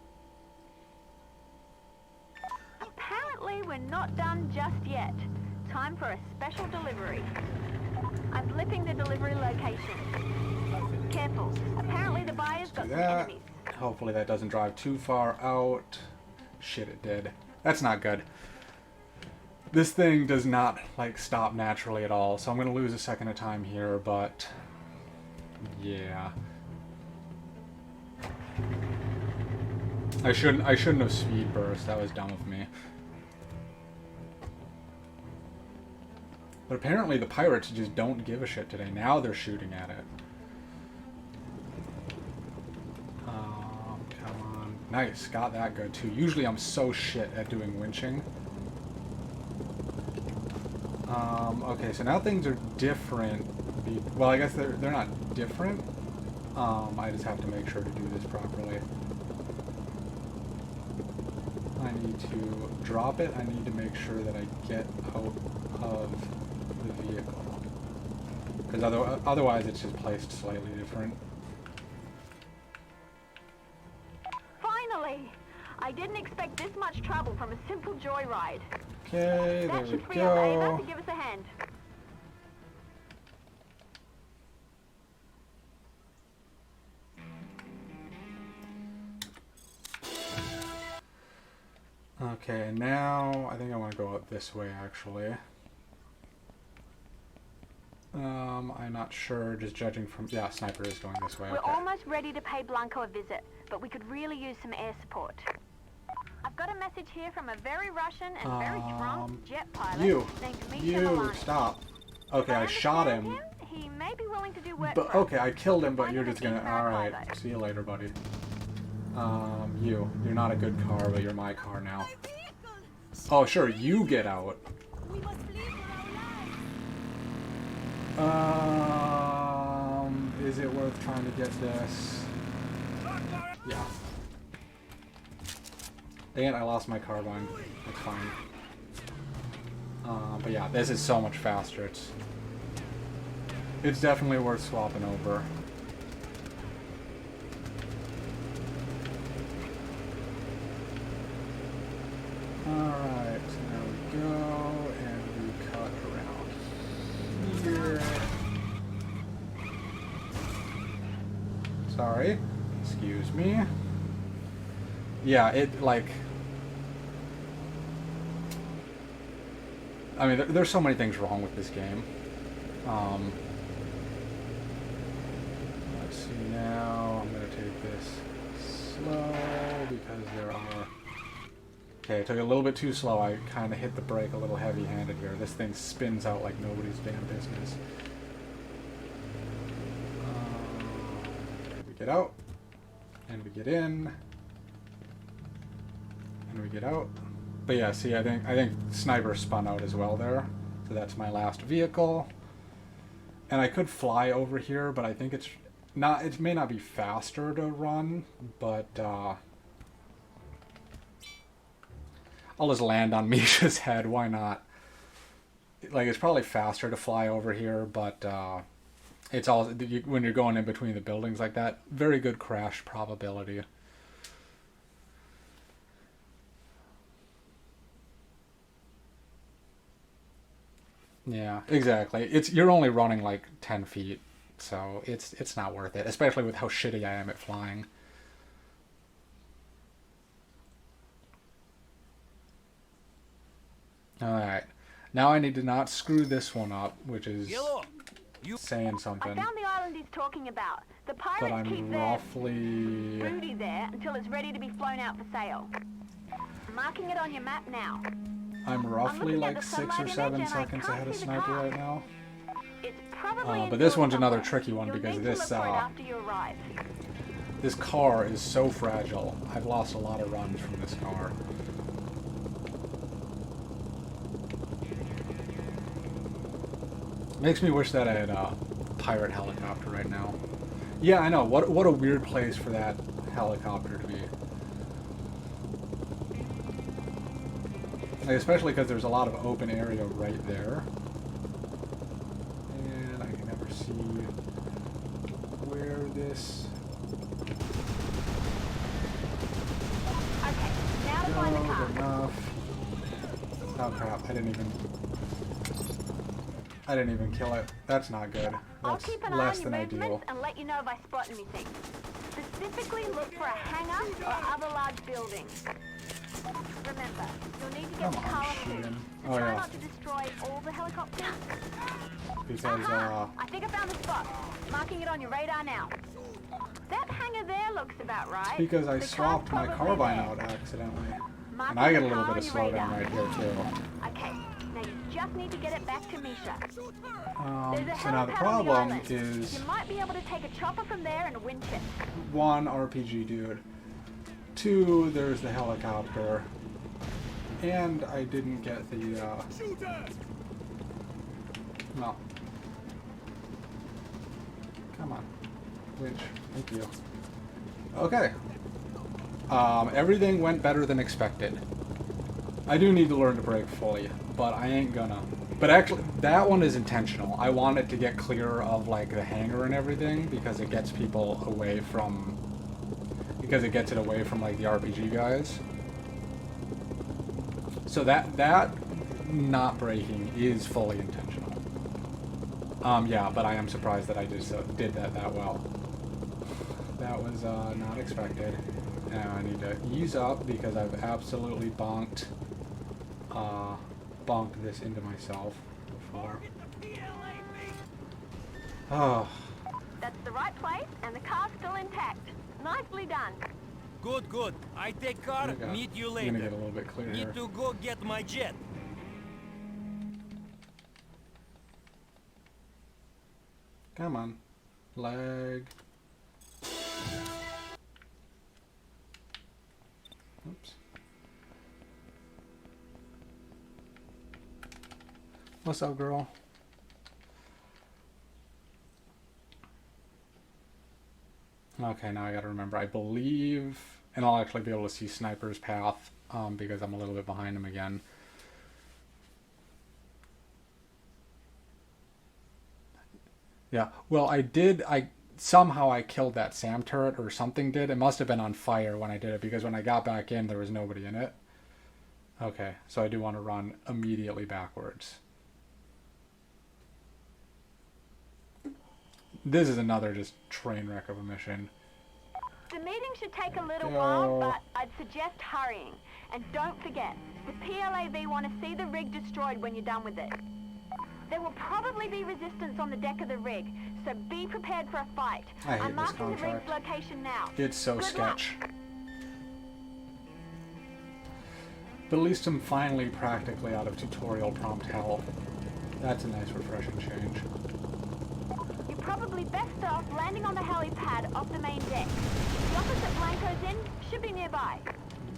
Apparently we're not done just yet. Time for a special delivery. I'm blipping the delivery location. Careful. Apparently the buyer's Do got some that. enemies. Hopefully that doesn't drive too far out. Shit, it did. That's not good. This thing does not, like, stop naturally at all, so I'm gonna lose a second of time here, but... yeah. I shouldn't have speed burst. That was dumb of me. But apparently the pirates just don't give a shit today. Now they're shooting at it. Come on. Nice. Got that good, too. Usually I'm so shit at doing winching. Okay, so now things are different. Well, I guess they're not different. I just have to make sure to do this properly. I need to drop it. I need to make sure that I get out of the vehicle. Because otherwise it's just placed slightly different. Finally! I didn't expect this much trouble from a simple joyride. Okay, there That we should free up Ava go. to give us a hand. Okay, and now I think I want to go out this way, actually. I'm not sure, just judging from... yeah, sniper is going this way, We're okay. almost ready to pay Blanco a visit, but we could really use some air support. I've got a message here from a very Russian and very drunk jet pilot named Misha You, Milani. stop. If Okay, I shot understand him. He may be willing to do work But for us. okay, I killed him, but Find you're him just an gonna... Eastern alright, Archive. see you later, buddy. You're not a good car, but you're my car now. Oh, sure, you get out. We must flee for our lives. Is it worth trying to get this? Yeah. Dang it, I lost my carbine. That's fine. But yeah, this is so much faster. It's definitely worth swapping over. Alright, so there we go, and we cut around here. Sorry. Excuse me. Yeah, it, like... I mean, there's so many things wrong with this game. Let's see now. I'm going to take this slow because there are... Okay, I took it a little bit too slow. I kind of hit the brake a little heavy-handed here. This thing spins out like nobody's damn business. We get out, and we get in, and we get out. But yeah, see, I think Sniper spun out as well there. So that's my last vehicle. And I could fly over here, but I think it's not. It may not be faster to run, but I'll just land on Misha's head. Why not? Like, it's probably faster to fly over here, but It's all when you're going in between the buildings like that. Very good crash probability. Yeah, exactly. You're only running like 10 feet, so it's not worth it, especially with how shitty I am at flying. Alright. Now I need to not screw this one up, which is saying I something. found the island he's talking about. The But pirates keep I'm their roughly... booty there until it's ready to be flown out for sale. I'm marking it on your map now. I'm roughly looking at like the 6 sunlight or image 7 and I seconds can't ahead of see the Sniper car. right now. It's probably But this indoors one's another somewhere. tricky one You'll because need to this look for it after you arrive. this car is so fragile. I've lost a lot of runs from this car. Makes me wish that I had a pirate helicopter right now. Yeah, I know. What a weird place for that helicopter to be. Like, especially because there's a lot of open area right there. And I can never see where this... Okay, now to find the car. Good enough. Oh crap, I didn't even kill it. That's not good. I'll That's keep an eye less on your than ideal. movements and let you know if I spot anything. Specifically, look for a hangar or other large buildings. Remember, you'll need to get Come the on, car off shooting. too. Oh Try yeah, not to destroy all the helicopters. because I think I found the spot. Marking it on your radar now. That hangar there looks about right. because I The car's swapped my probably carbine there. out accidentally. Marking And I get a the little car bit of on your slowdown radar. right here too. Okay, now you just need to get it back to Misha. There's a So now the helipad on the problem island. is You might be able to take a chopper from there and winch it. 1, RPG dude. 2, there's the helicopter. And I didn't get the, no. Come on. Winch. Thank you. Okay. Everything went better than expected. I do need to learn to brake fully, but I ain't gonna. But actually, that one is intentional. I want it to get clear of, like, the hangar and everything, because it gets people away from... Because it gets it away from, like, the RPG guys. So that not braking is fully intentional. Yeah, but I am surprised that I just did that well. That was not expected. Now I need to ease up because I've absolutely bonked this into myself before. Oh. That's the right place, and the car's still intact. Nicely done. Good, good. I take car, meet you I'm gonna later. get a little bit clearer here. Need to go get my jet. Come on. Lag. Oops. What's up, girl? Okay, now I gotta remember. I believe, and I'll actually be able to see Sniper's path, because I'm a little bit behind him again. Yeah, well, somehow I killed that SAM turret, or something did. It must have been on fire when I did it, because when I got back in, there was nobody in it. Okay, so I do want to run immediately backwards. This is another just train wreck of a mission. The meeting should take a little while, but I'd suggest hurrying. And don't forget, the PLAV want to see the rig destroyed when you're done with it. There will probably be resistance on the deck of the rig, so be prepared for a fight. I hate I'm this marking the rig's contract. location now. It's so Good luck. sketch. But at least I'm finally practically out of tutorial prompt hell. That's a nice refreshing change. You're probably best off landing on the helipad off the main deck. The office that Blanco's in should be nearby.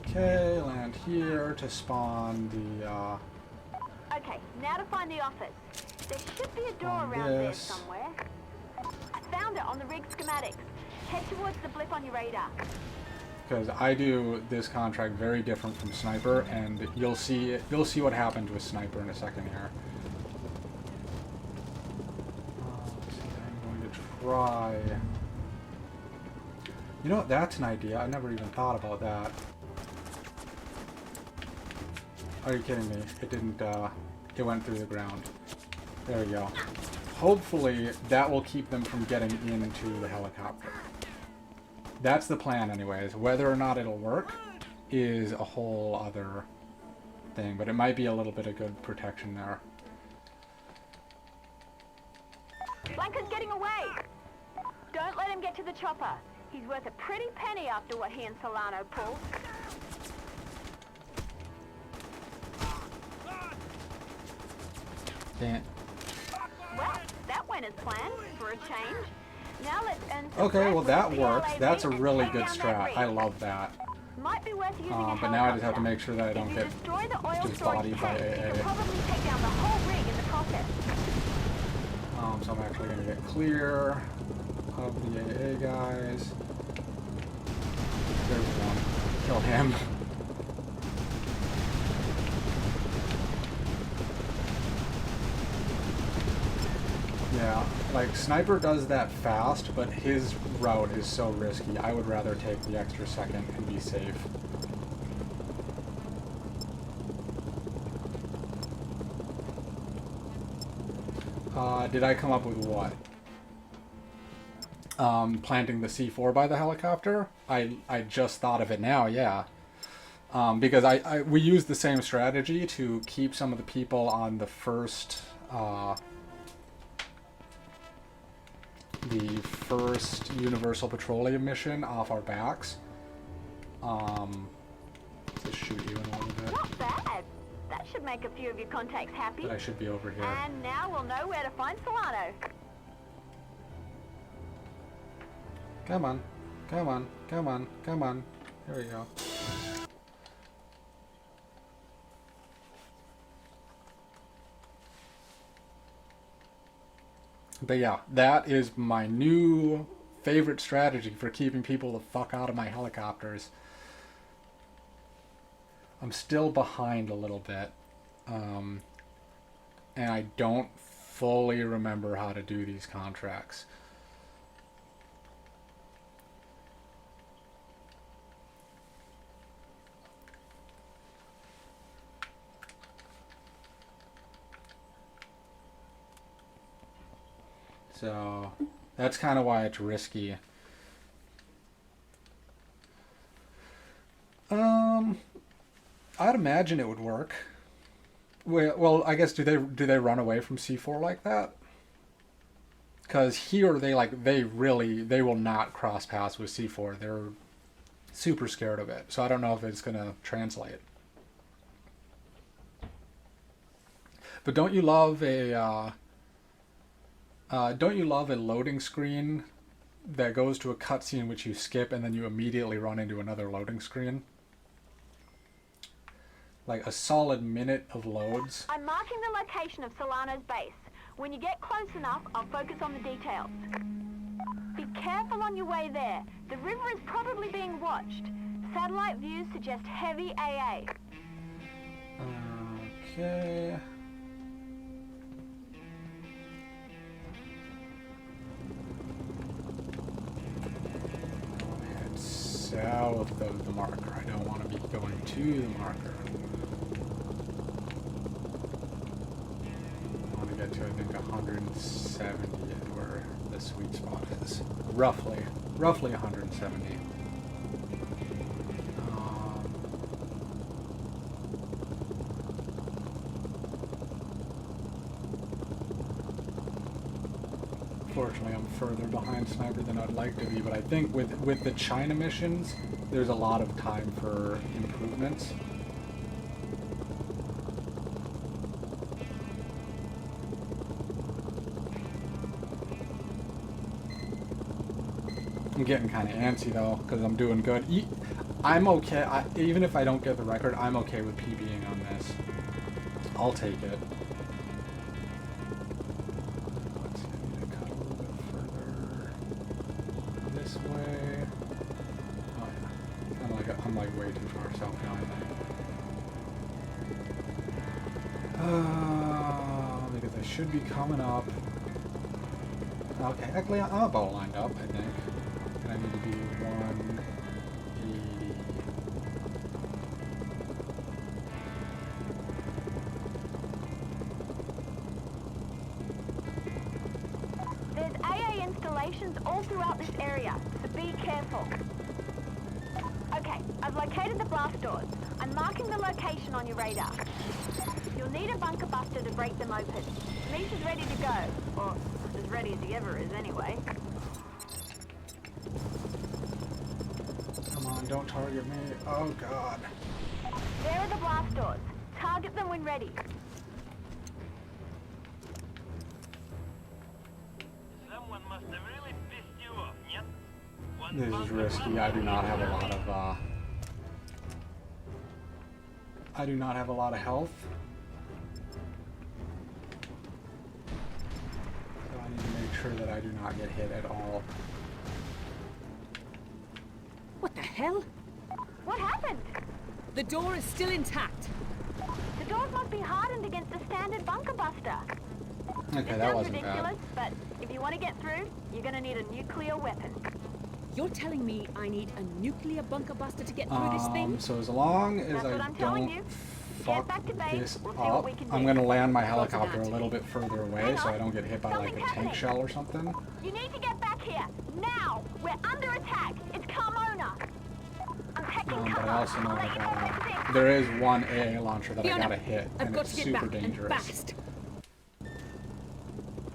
Okay, land here to spawn the, Okay, now to find the office. There should be a door Find around there this. somewhere. I found it on the rig schematics. Head towards the blip on your radar. because I do this contract very different from Sniper, and you'll see what happens with Sniper in a second here. I'm going to try... You know what, that's an idea. I never even thought about that. Are you kidding me? It didn't, it went through the ground. There we go. Hopefully, that will keep them from getting into the helicopter. That's the plan anyways. Whether or not it'll work is a whole other thing, but it might be a little bit of good protection there. Blanca's getting away! Don't let him get to the chopper. He's worth a pretty penny after what he and Solano pulled. Dang it. Well, that went as planned, for a change. Now let's earn some Okay, well credit that with the works. PLAV That's a and really take good down that strat. rig. I love that. Might be worth using a But now I just have to helicopter. make sure that I don't If get you destroy the oil just storage bodied by tank, you AA. can probably take down the whole rig in the process. So I'm actually going to get clear of the AA guys. There's one. Kill him. Yeah, like Sniper does that fast, but his route is so risky. I would rather take the extra second and be safe. Did I come up with what? Planting the C4 by the helicopter? I just thought of it now, yeah. Because we used the same strategy to keep some of the people on the first Universal Petroleum mission off our backs. Just shoot you in a little bit. Not bad. That should make a few of your contacts happy. But I should be over here. And now we'll know where to find Solano. Come on. Come on. Come on. Come on. Here we go. But yeah, that is my new favorite strategy for keeping people the fuck out of my helicopters. I'm still behind a little bit. And I don't fully remember how to do these contracts. So that's kind of why it's risky. I'd imagine it would work. Well, I guess do they run away from C4 like that? Because here they will not cross paths with C4. They're super scared of it. So I don't know if it's gonna translate. But don't you love a loading screen that goes to a cutscene which you skip and then you immediately run into another loading screen? Like a solid minute of loads. I'm marking the location of Solano's base. When you get close enough, I'll focus on the details. Be careful on your way there. The river is probably being watched. Satellite views suggest heavy AA. Okay. Head south of the marker. I don't want to be going to the marker. I want to get to, I think, 170 is where the sweet spot is. Roughly 170. Fortunately, I'm further behind Sniper than I'd like to be, but I think with the China missions, there's a lot of time for improvements. I'm getting kind of antsy though, because I'm doing good. I'm okay, even if I don't get the record, I'm okay with PBing on this. I'll take it. I'm like way too far south now, I think. Because I should be coming up. Okay, actually, I'm about lined up, I think. And I need to be 180. There's AA installations all throughout this area, so be careful. Okay, I've located the blast doors. I'm marking the location on your radar. You'll need a bunker buster to break them open. Misha's ready to go. Or as ready as he ever is anyway. Come on, don't target me. Oh, God. There are the blast doors. Target them when ready. Someone must have really pissed you off, yep. This is risky. I do not have a lot of, I do not have a lot of health. So I need to make sure that I do not get hit at all. What the hell? What happened? The door is still intact. The doors must be hardened against the standard bunker buster. Okay, It that sounds wasn't ridiculous, bad. but if you want to get through, you're going to need a nuclear weapon. You're telling me I need a nuclear bunker buster to get through this thing? So as long as That's what I I'm telling don't you. fuck back to base, this we'll see what up, we can I'm do. gonna land my Roger helicopter that. a little bit further away Hang so on. I don't get hit by like a Something's tank happening. shell or something. You need to get back here, now! We're under attack! It's Carmona! I'm taking But cover. I also know I'll I let you know when it's gotta, fixed. there is one AA launcher that I Fiona, gotta hit, I've and got it's to get super back dangerous. and fast.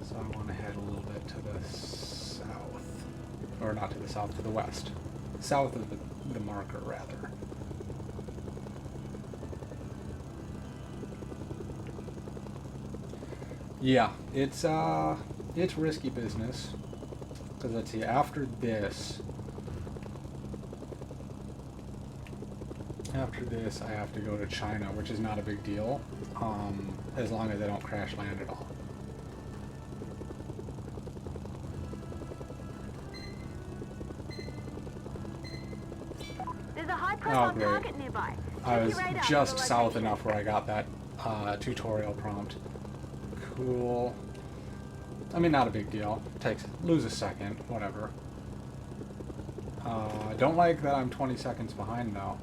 So I want to head a little bit to the south, or not to the south, to the west, south of the marker rather. Yeah, it's risky business. Because let's see, after this, I have to go to China, which is not a big deal, as long as I don't crash land at all. There's a high-profile great. target nearby. I Check was your radar for just the south location. enough where I got that tutorial prompt. Cool. I mean, not a big deal. Lose a second, whatever. Don't like that I'm 20 seconds behind though.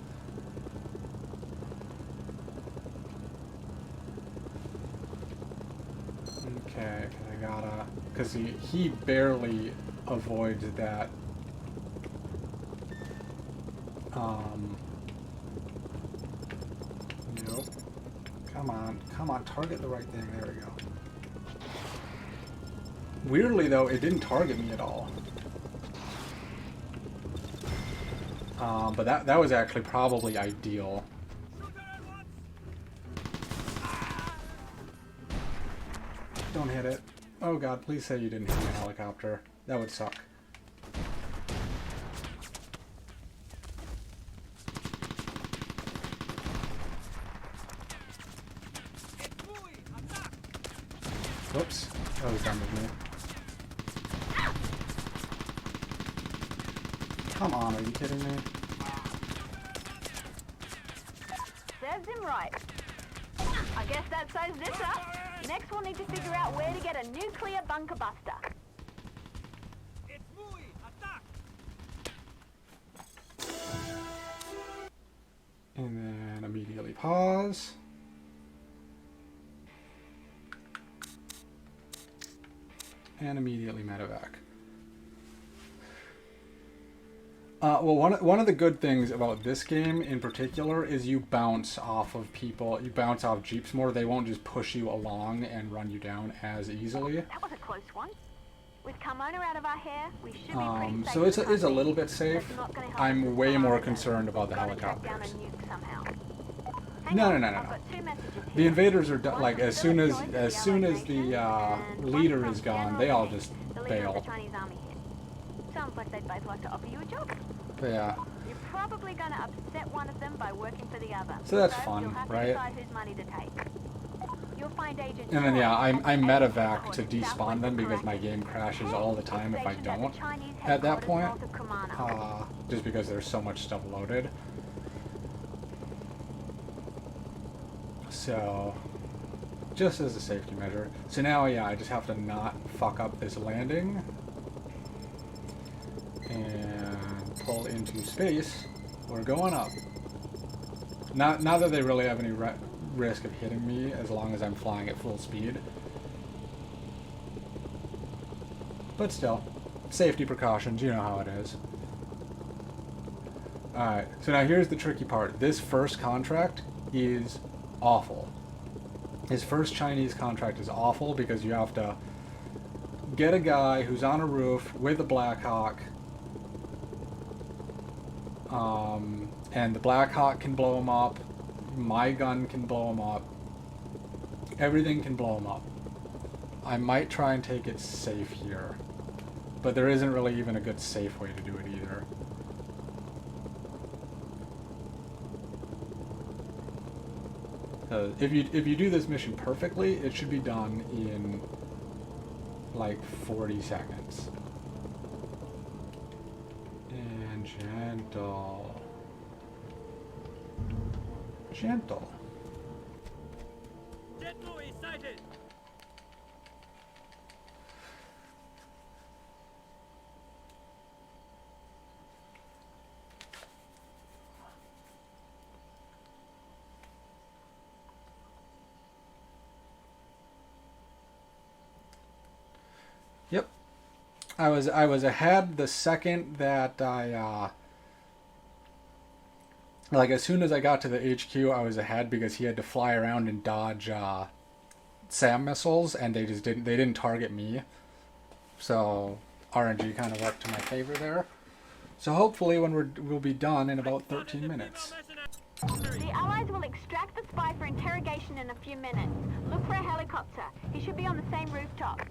Okay, because he barely avoids that. Nope. Come on, target the right thing. There we go. Weirdly though, it didn't target me at all. But that was actually probably ideal. Don't hit it. Oh god, please say you didn't hit my helicopter. That would suck. Whoops. That was done with me. Come on, are you kidding me? Serves him right. I guess that sews this up. Next we'll need to figure out where to get a nuclear bunker buster. And then immediately pause. And immediately medevac. Well, one of the good things about this game in particular is you bounce off of people. You bounce off jeeps more. They won't just push you along and run you down as easily. That was a close one. With Carmona out of our hair, we should be pretty safe. So it's for the a time little being. bit safe. That's not gonna help us I'm with way more Carmona, concerned though. about the Gotta track down a helicopters. nuke somehow. Hang No, on, no, no, no, I've no. got two messages The here. invaders are One like from as soon Philip as Joyce of the Nation, and one leader from is gone, General they all Lee, just the leader of bail. the Chinese army here. Sounds like they'd both like to offer you a job. But yeah. You're probably going to upset one of them by working for the other. So that's fun, you'll have to right? decide whose money to take. You'll find Agent And then Choi yeah, I at medevac to headquarters despawn southwest them of because my Caracas. game crashes all the time if I Stationed at the don't Chinese at that headquarters point. north of Kumano. Just because there's so much stuff loaded. So, just as a safety measure. So now, yeah, I just have to not fuck up this landing. and pull into space. We're going up. Not that they really have any risk of hitting me as long as I'm flying at full speed. But still, safety precautions, you know how it is. Alright, so now here's the tricky part. This first contract is awful. His first Chinese contract is awful because you have to get a guy who's on a roof with a Black Hawk. And the Black Hawk can blow him up. My gun can blow him up. Everything can blow him up. I might try and take it safe here. But there isn't really even a good safe way to do it either. If you do this mission perfectly, it should be done in like 40 seconds. And gentle. Gentle. Gentle is sighted. Yep. I was ahead the second that I like as soon as I got to the HQ I was ahead because he had to fly around and dodge SAM missiles and they didn't target me. So RNG kind of worked to my favor there. So hopefully we'll be done in about 13 minutes. The Allies will extract the spy for interrogation in a few minutes. Look for a helicopter. He should be on the same rooftop.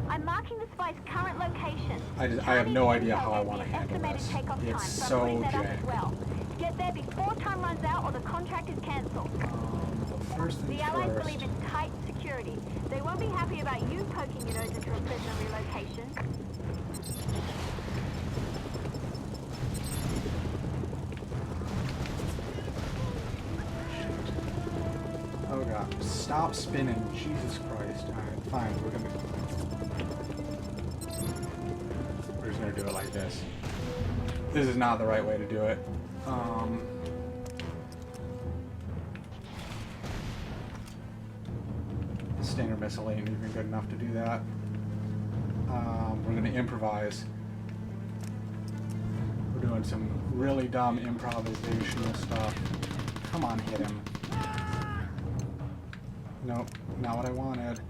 I'm marking the spy's current location. I have no idea how I want to handle this. It's so jank. Well. Get there before time runs out or the contract is cancelled. The Allies believe in tight security. They won't be happy about you poking your nose into a prisoner relocation. Oh god, stop spinning, Jesus Christ. Alright, fine, we're just gonna do it like this. This is not the right way to do it. Stinger missile ain't even good enough to do that. We're gonna improvise. We're doing some really dumb improvisational stuff. Come on, hit him. Nope, not what I wanted.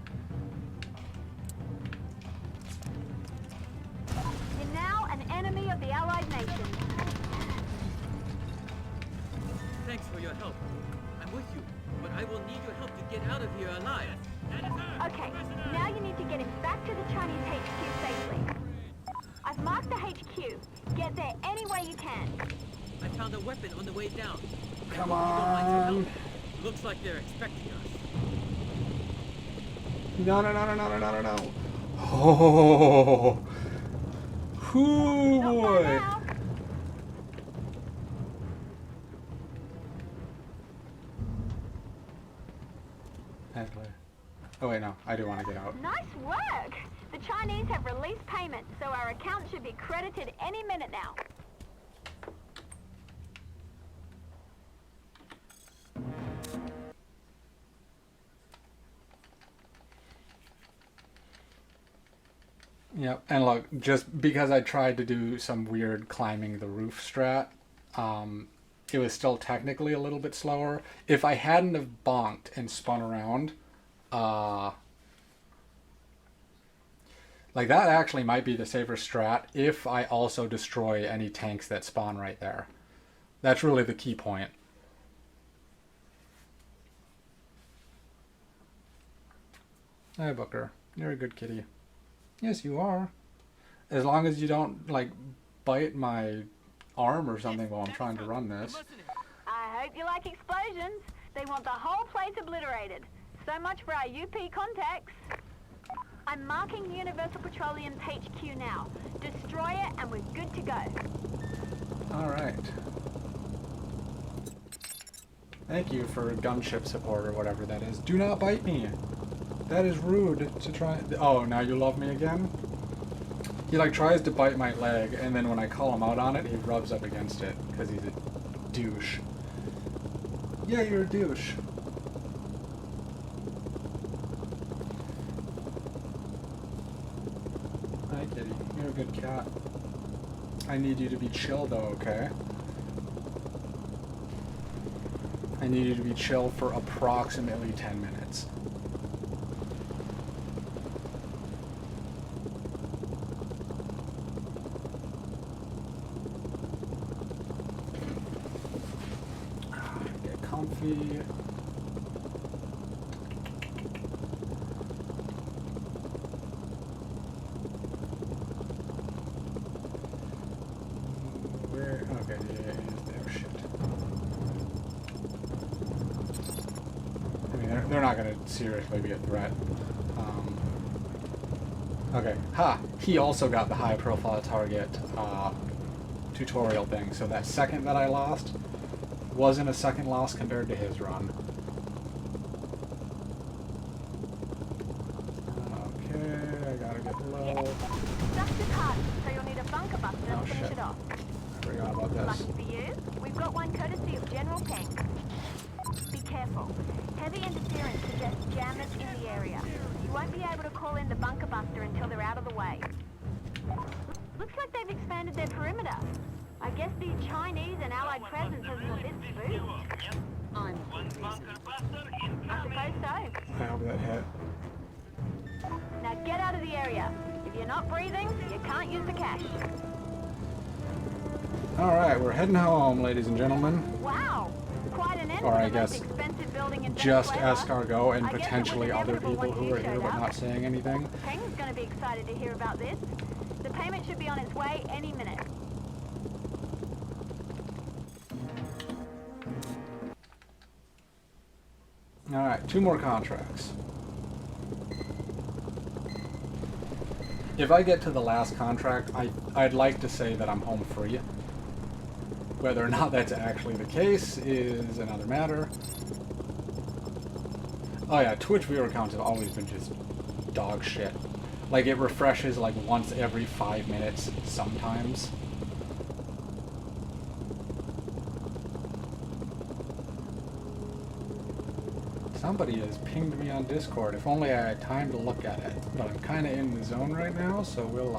You're now an enemy of the Allied nation. Thanks for your help. I'm with you, but I will need your help to get out of here alive. Okay, now you need to get him back to the Chinese HQ safely. I've marked the HQ. Get there any way you can. I found a weapon on the way down. Come I hope you don't mind your on. help. Looks like they're expecting us. No. Oh. Hoo Not boy. far now. Actually. Oh wait, no. I do want to get out. Nice work! The Chinese have released payment, so our account should be credited any minute now. Yep, and look, just because I tried to do some weird climbing the roof strat, it was still technically a little bit slower. If I hadn't have bonked and spun around, like that actually might be the safer strat if I also destroy any tanks that spawn right there. That's really the key point. Hey Booker, you're a good kitty. Yes, you are. As long as you don't, like, bite my arm or something while I'm trying to run this. I hope you like explosions. They want the whole place obliterated. So much for our UP contacts. I'm marking Universal Petroleum's HQ now. Destroy it and we're good to go. Alright. Thank you for gunship support or whatever that is. Do not bite me. That is rude to try. Oh, now you love me again? He like tries to bite my leg, and then when I call him out on it, he rubs up against it because he's a douche. Yeah, you're a douche. Hi, kitty. You're a good cat. I need you to be chill, though, okay? I need you to be chill for approximately 10 minutes. Get comfy. Where? Okay, yeah, he's there. Shit. I mean, they're not going to seriously be a threat. Okay. Ha! He also got the high-profile target tutorial thing, so that second that I lost wasn't a second loss compared to his run. Okay, I gotta get low. Stuff is hard, so you'll need a bunker buster Oh, to finish shit. it off. I forgot about this. Lucky for you, we've got one courtesy of General Peng. Be careful. Heavy interference suggests jammers in the area. You won't be able to call in the bunker buster until they're out of the way. Looks like they've expanded their perimeter. I guess the Chinese and Allied presence has been a bit spooked. I'm I suppose so. I hope that hit. Now get out of the area. If you're not breathing, you can't use the cash. Alright, we're heading home, ladies and gentlemen. Wow! Quite an end Or to I the most guess expensive building in just Venezuela. escargot and I guess it was potentially other inevitable people once who you are here showed but up. not saying anything. Peng's gonna be excited to hear about this. The payment should be on its way any minute. Alright, 2 more contracts. If I get to the last contract, I'd like to say that I'm home free. Whether or not that's actually the case is another matter. Oh yeah, Twitch viewer counts have always been just dog shit. Like, it refreshes like once every 5 minutes sometimes. Somebody has pinged me on Discord. If only I had time to look at it. But I'm kind of in the zone right now, so we'll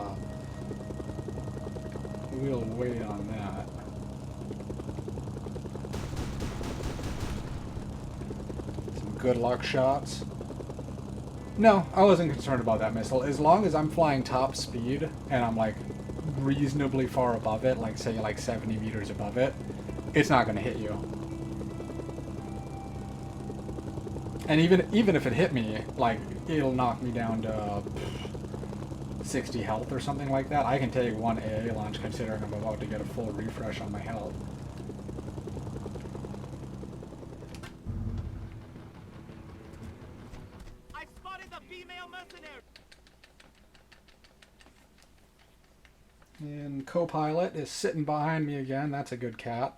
wait on that. Some good luck shots. No, I wasn't concerned about that missile. As long as I'm flying top speed and I'm like reasonably far above it, like say like 70 meters above it, it's not going to hit you. And even if it hit me, like, it'll knock me down to 60 health or something like that. I can take one AA launch considering I'm about to get a full refresh on my health. I spotted the female mercenary. And co-pilot is sitting behind me again. That's a good cat.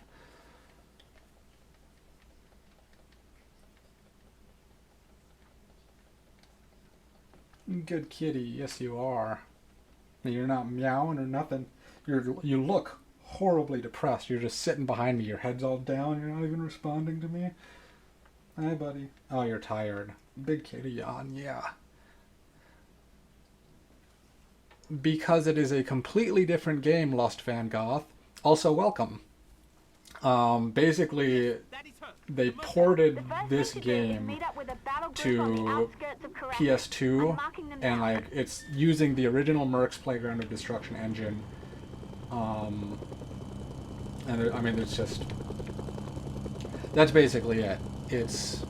Good kitty, yes you are. And you're not meowing or nothing. You look horribly depressed. You're just sitting behind me. Your head's all down. You're not even responding to me. Hi, buddy. Oh, you're tired. Big kitty yawn, yeah. Because it is a completely different game, Lust Van Goth. Also, welcome. Basically, they ported this game to PS2, and like it's using the original Mercs Playground of Destruction engine. And I mean, it's just that's basically it. It's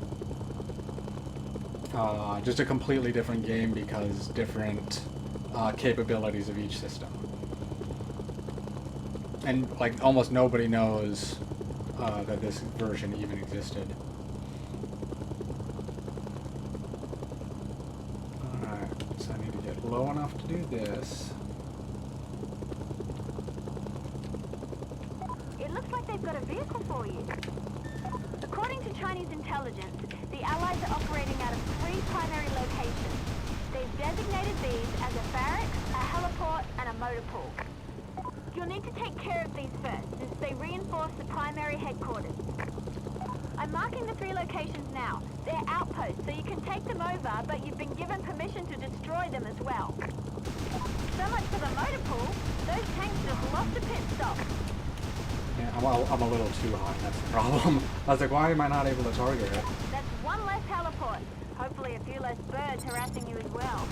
just a completely different game because different capabilities of each system. And like almost nobody knows that this version even existed. Alright, so I need to get low enough to do this. It looks like they've got a vehicle for you. According to Chinese intelligence, the Allies are operating out of 3 primary locations. They've designated these as a barracks, a heliport, and a motor pool. You'll need to take care of these first, since they reinforce the primary headquarters. I'm marking the 3 locations now. They're outposts, so you can take them over, but you've been given permission to destroy them as well. So much for the motor pool. Those tanks just lost a pit stop. Yeah, I'm a little too high, that's the problem. I was like, why am I not able to target it? That's 1 less heliport. Hopefully a few less birds harassing you as well.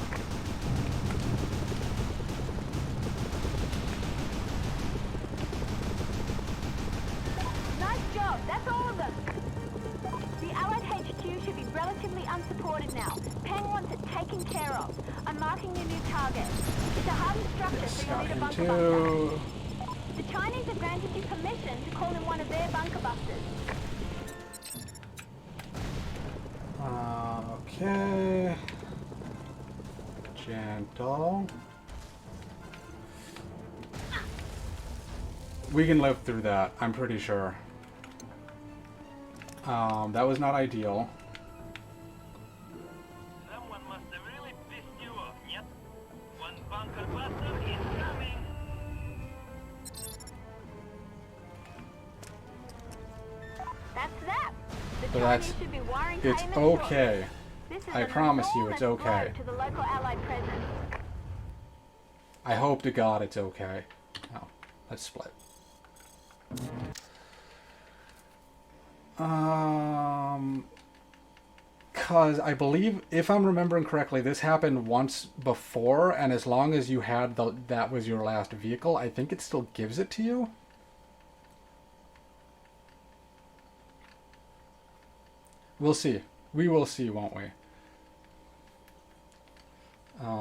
Nice job, that's all of them. The Allied HQ should be relatively unsupported now. Peng wants it taken care of. I'm marking your new target. It's a hardened structure, so you'll need a bunker buster. The Chinese have granted you permission to call in one of their bunker busters. Okay. Gentle. We can live through that, I'm pretty sure. That was not ideal. Someone must have really pissed you off, yep. One bunker buster is coming. That's that. The So Chinese that's- should be wiring It's payments shortly. okay. This is I an promise you it's enormous okay. blow to the local Allied presence. I hope to God it's okay. Oh, let's split. Cause I believe, if I'm remembering correctly, this happened once before, and as long as you had that was your last vehicle, I think it still gives it to you. We'll see. We will see, won't we?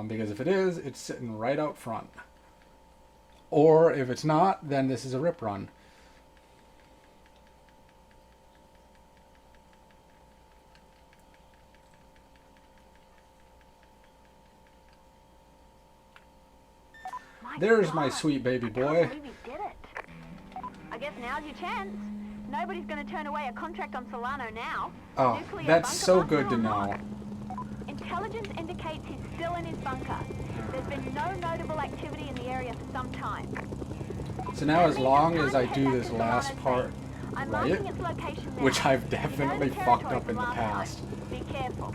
Because if it is, it's sitting right out front. Or if it's not, then this is a rip run. There's my sweet baby I boy. can't believe he did it. I guess now's your chance. Nobody's going to turn away a contract on Solano now. Oh, Nuclear that's bunker so buster good to or not. know. Intelligence indicates he's still in his bunker. There's been no notable activity in the area for some time. So now, as long as I do this last part I'm right, marking its location now. which I've You know the definitely territory fucked up from in the last time. past. Be careful.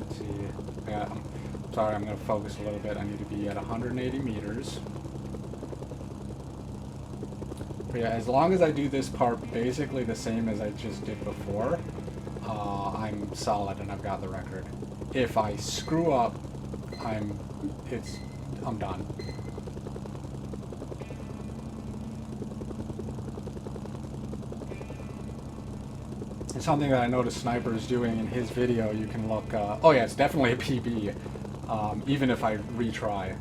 Let's see. Sorry, I'm going to focus a little bit. I need to be at 180 meters. But yeah, as long as I do this part basically the same as I just did before, I'm solid and I've got the record. If I screw up, I'm done. It's something that I noticed Sniper is doing in his video. You can look, oh yeah, it's definitely a PB, even if I retry.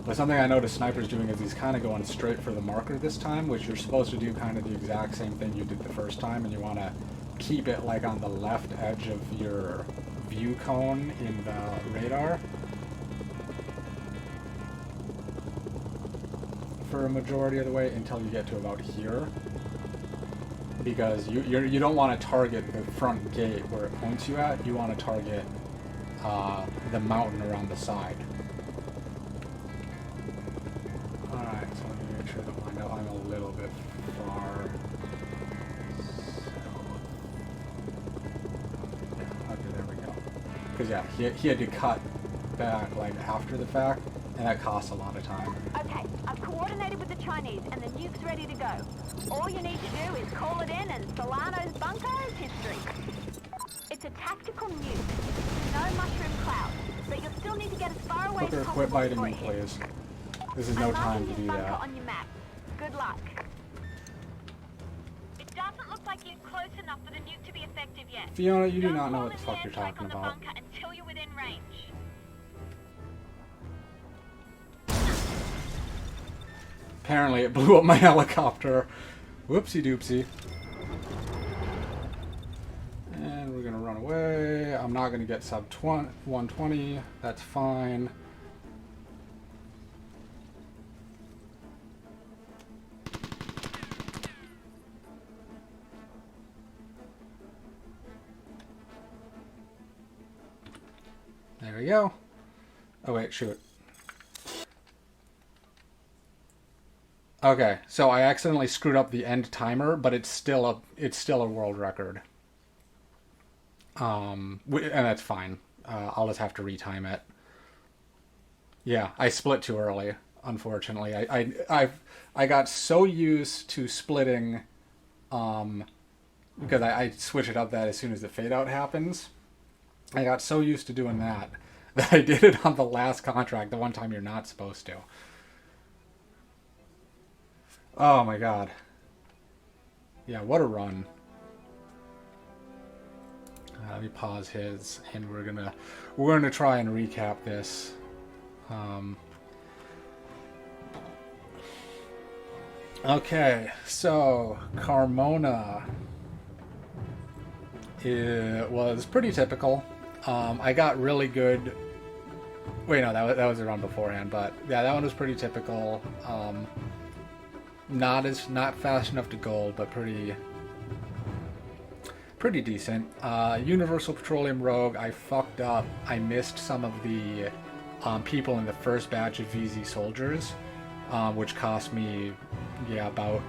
But something I noticed Sniper's doing is he's kind of going straight for the marker this time, which you're supposed to do kind of the exact same thing you did the first time, and you want to keep it like on the left edge of your view cone in the radar for a majority of the way until you get to about here. Because you don't want to target the front gate where it points you at, you want to target the mountain around the side. Alright, so let me make sure that I know I'm a little bit far. Okay, there we go. Because yeah, he had to cut back like after the fact, and that costs a lot of time. Okay, I've coordinated with the Chinese and the nuke's ready to go. All you need to do is call it in and Solano's bunker is history. It's a tactical nuke, no mushroom cloud, but you'll still need to get as far away Hooker, as quit possible biting before me, it hits. please. This is no I'm time marking to his do bunker that. on your map. Good luck. It doesn't look like you're close enough for the nuke to be effective yet. Fiona, you do Don't not know call what the in fuck you're airstrike talking on the about. bunker until you're within range. Apparently it blew up my helicopter. Whoopsie doopsie. And we're gonna run away. I'm not gonna get sub 120. That's fine. we go. Oh wait, shoot. Okay, so I accidentally screwed up the end timer, but it's still a world record. And that's fine. I'll just have to retime it. Yeah, I split too early, unfortunately. I got so used to splitting, because I switch it up that as soon as the fade out happens. I got so used to doing that I did it on the last contract, the one time you're not supposed to. Oh my god. Yeah, what a run. Let me pause his, and we're gonna try and recap this. Okay, so Carmona, it was pretty typical. I got really good. Wait, no, that was the run beforehand, but yeah, that one was pretty typical. Not fast enough to gold, but pretty decent. Universal Petroleum Rogue, I fucked up. I missed some of the people in the first batch of VZ soldiers, which cost me, yeah, about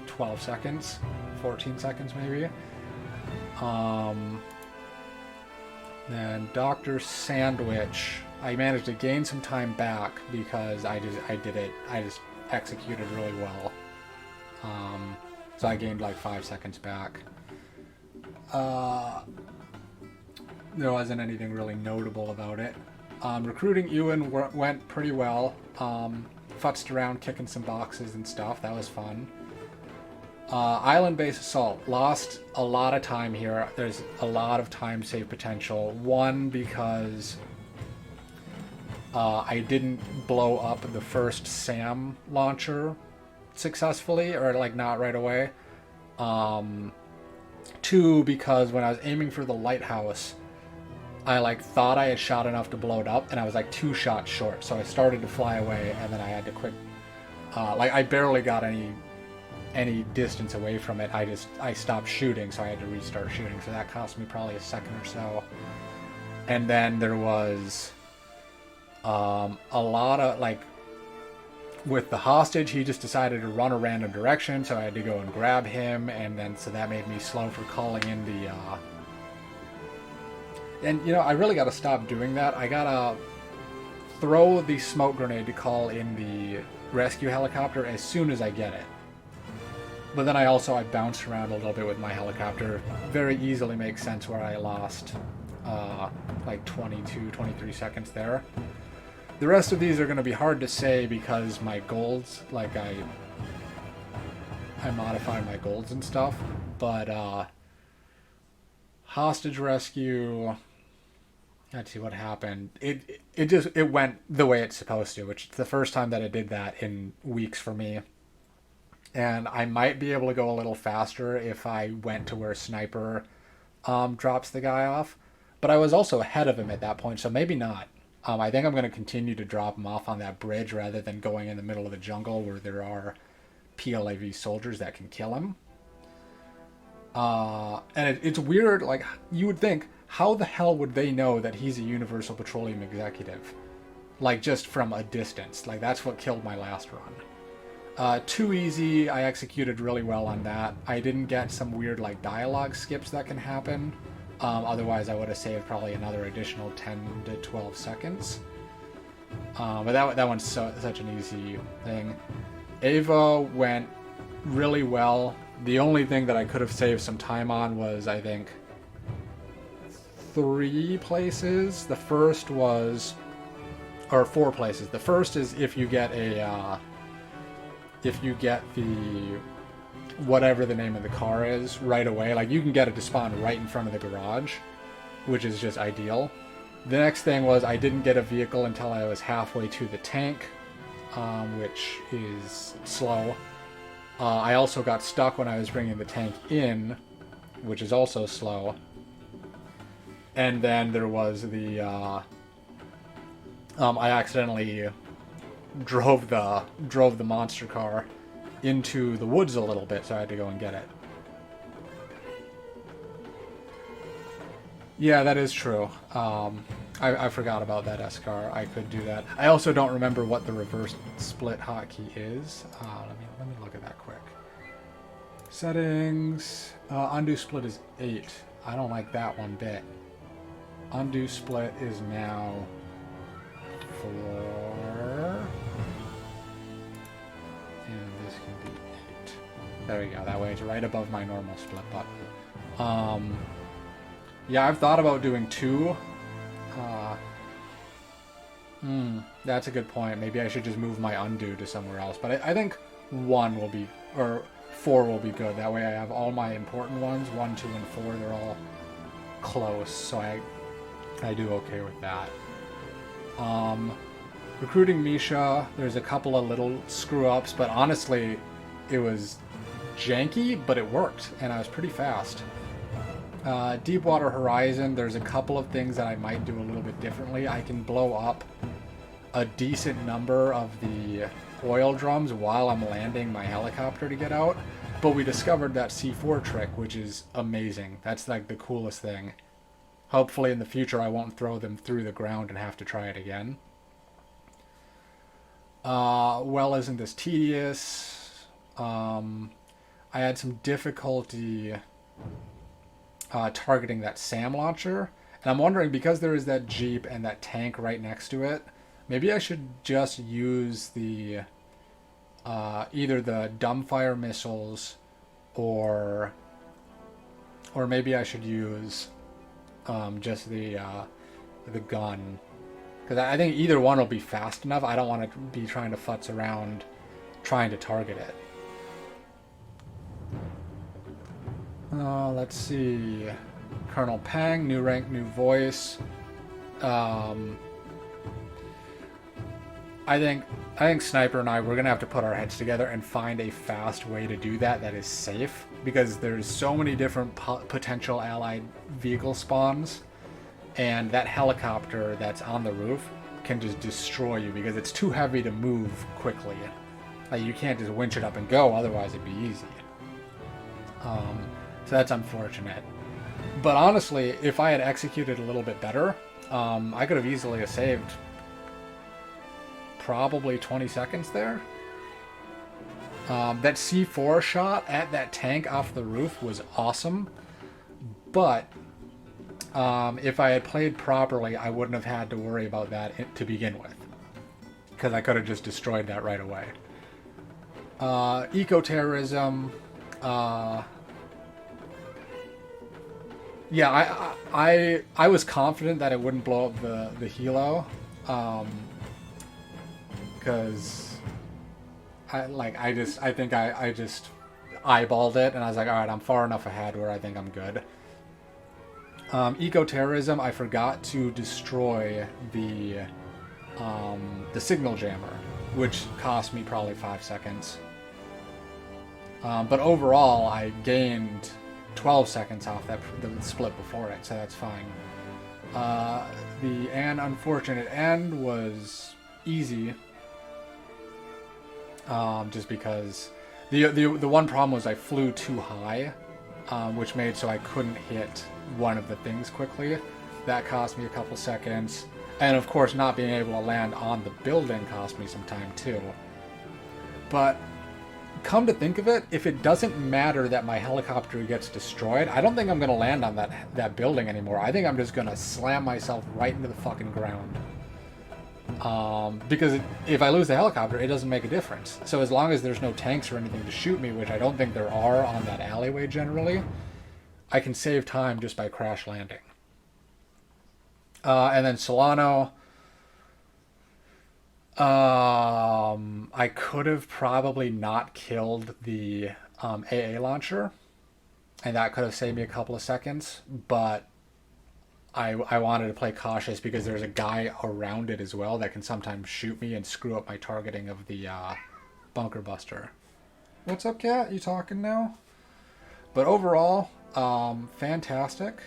12 seconds, 14 seconds maybe. Then Dr. Sandwich, I managed to gain some time back because I just executed really well. So I gained like 5 seconds back. There wasn't anything really notable about it. Recruiting Ewan went pretty well. Futzed around kicking some boxes and stuff. That was fun. Island Base Assault. Lost a lot of time here. There's a lot of time save potential. One, because I didn't blow up the first SAM launcher successfully, or like not right away. Two, because when I was aiming for the lighthouse, I like thought I had shot enough to blow it up, and I was like 2 shots short. So I started to fly away, and then I had to quit. Like I barely got any distance away from it. I stopped shooting, so I had to restart shooting. So that cost me probably a second or so. And then there was a lot of like with the hostage, he just decided to run a random direction, so I had to go and grab him, and then so that made me slow for calling in the and you know, I really got to stop doing that. I gotta throw the smoke grenade to call in the rescue helicopter as soon as I get it. But then I bounced around a little bit with my helicopter. Very easily makes sense where I lost like 22, 23 seconds there. The rest of these are going to be hard to say because my golds, like I modify my golds and stuff. But hostage rescue, let's see what happened. It went the way it's supposed to, which is the first time that it did that in weeks for me. And I might be able to go a little faster if I went to where Sniper drops the guy off. But I was also ahead of him at that point, so maybe not. I think I'm going to continue to drop him off on that bridge rather than going in the middle of the jungle where there are PLAV soldiers that can kill him. And it's weird, like, you would think, how the hell would they know that he's a Universal Petroleum executive? Like, just from a distance. Like, that's what killed my last run. Too easy, I executed really well on that. I didn't get some weird, like, dialogue skips that can happen. Otherwise, I would have saved probably another additional 10 to 12 seconds. But that one's such an easy thing. Ava went really well. The only thing that I could have saved some time on was, I think, 3 places. The first was, or 4 places. The first is if you get the whatever the name of the car is right away. Like, you can get it to spawn right in front of the garage, which is just ideal. The next thing was I didn't get a vehicle until I was halfway to the tank, which is slow. I also got stuck when I was bringing the tank in, which is also slow. And then there was the I accidentally drove the monster car into the woods a little bit, so I had to go and get it. Yeah, that is true. I forgot about that SCAR. I could do that. I also don't remember what the reverse split hotkey is. Let me look at that quick. Settings. Undo split is 8. I don't like that one bit. Undo split is now 4. And this can be 8. There we go. That way it's right above my normal split button. Yeah, I've thought about doing 2. That's a good point. Maybe I should just move my undo to somewhere else. But I think 1 will be, or 4 will be good. That way I have all my important ones, 1, 2, and 4. They're all close, so I do okay with that. Recruiting Misha, there's a couple of little screw-ups, but honestly, it was janky, but it worked, and I was pretty fast. Deepwater Horizon, there's a couple of things that I might do a little bit differently. I can blow up a decent number of the oil drums while I'm landing my helicopter to get out, but we discovered that C4 trick, which is amazing. That's like the coolest thing. Hopefully in the future I won't throw them through the ground and have to try it again. Well, isn't this tedious? I had some difficulty targeting that SAM launcher, and I'm wondering, because there is that Jeep and that tank right next to it, maybe I should just use the either the dumbfire missiles or maybe I should use just the gun, because I think either one will be fast enough. I don't want to be trying to futz around trying to target it. Let's see. Colonel Pang, new rank, new voice. I think Sniper and I, we're gonna have to put our heads together and find a fast way to do that is safe, because there's so many different potential allied vehicle spawns, and that helicopter that's on the roof can just destroy you because it's too heavy to move quickly. Like, you can't just winch it up and go, otherwise it'd be easy. So that's unfortunate. But honestly, if I had executed a little bit better, I could have easily saved probably 20 seconds there. That C4 shot at that tank off the roof was awesome, but if I had played properly, I wouldn't have had to worry about that to begin with, because I could have just destroyed that right away. Eco-terrorism. Yeah, I was confident that it wouldn't blow up the helo, because I think I just eyeballed it, and I was like, all right, I'm far enough ahead where I think I'm good. Eco-terrorism, I forgot to destroy the signal jammer, which cost me probably 5 seconds. But overall, I gained 12 seconds off the split before it, so that's fine. The unfortunate end was easy, just because the one problem was I flew too high, which made so I couldn't hit one of the things quickly. That cost me a couple seconds, and of course not being able to land on the building cost me some time too. But come to think of it, if it doesn't matter that my helicopter gets destroyed, I don't think I'm going to land on that building anymore. I think I'm just going to slam myself right into the fucking ground. Because if I lose the helicopter, it doesn't make a difference. So as long as there's no tanks or anything to shoot me, which I don't think there are on that alleyway generally, I can save time just by crash landing. And then Solano. I could have probably not killed the AA launcher, and that could have saved me a couple of seconds, but I wanted to play cautious because there's a guy around it as well that can sometimes shoot me and screw up my targeting of the bunker buster. What's up, Cat? You talking now? But overall, fantastic.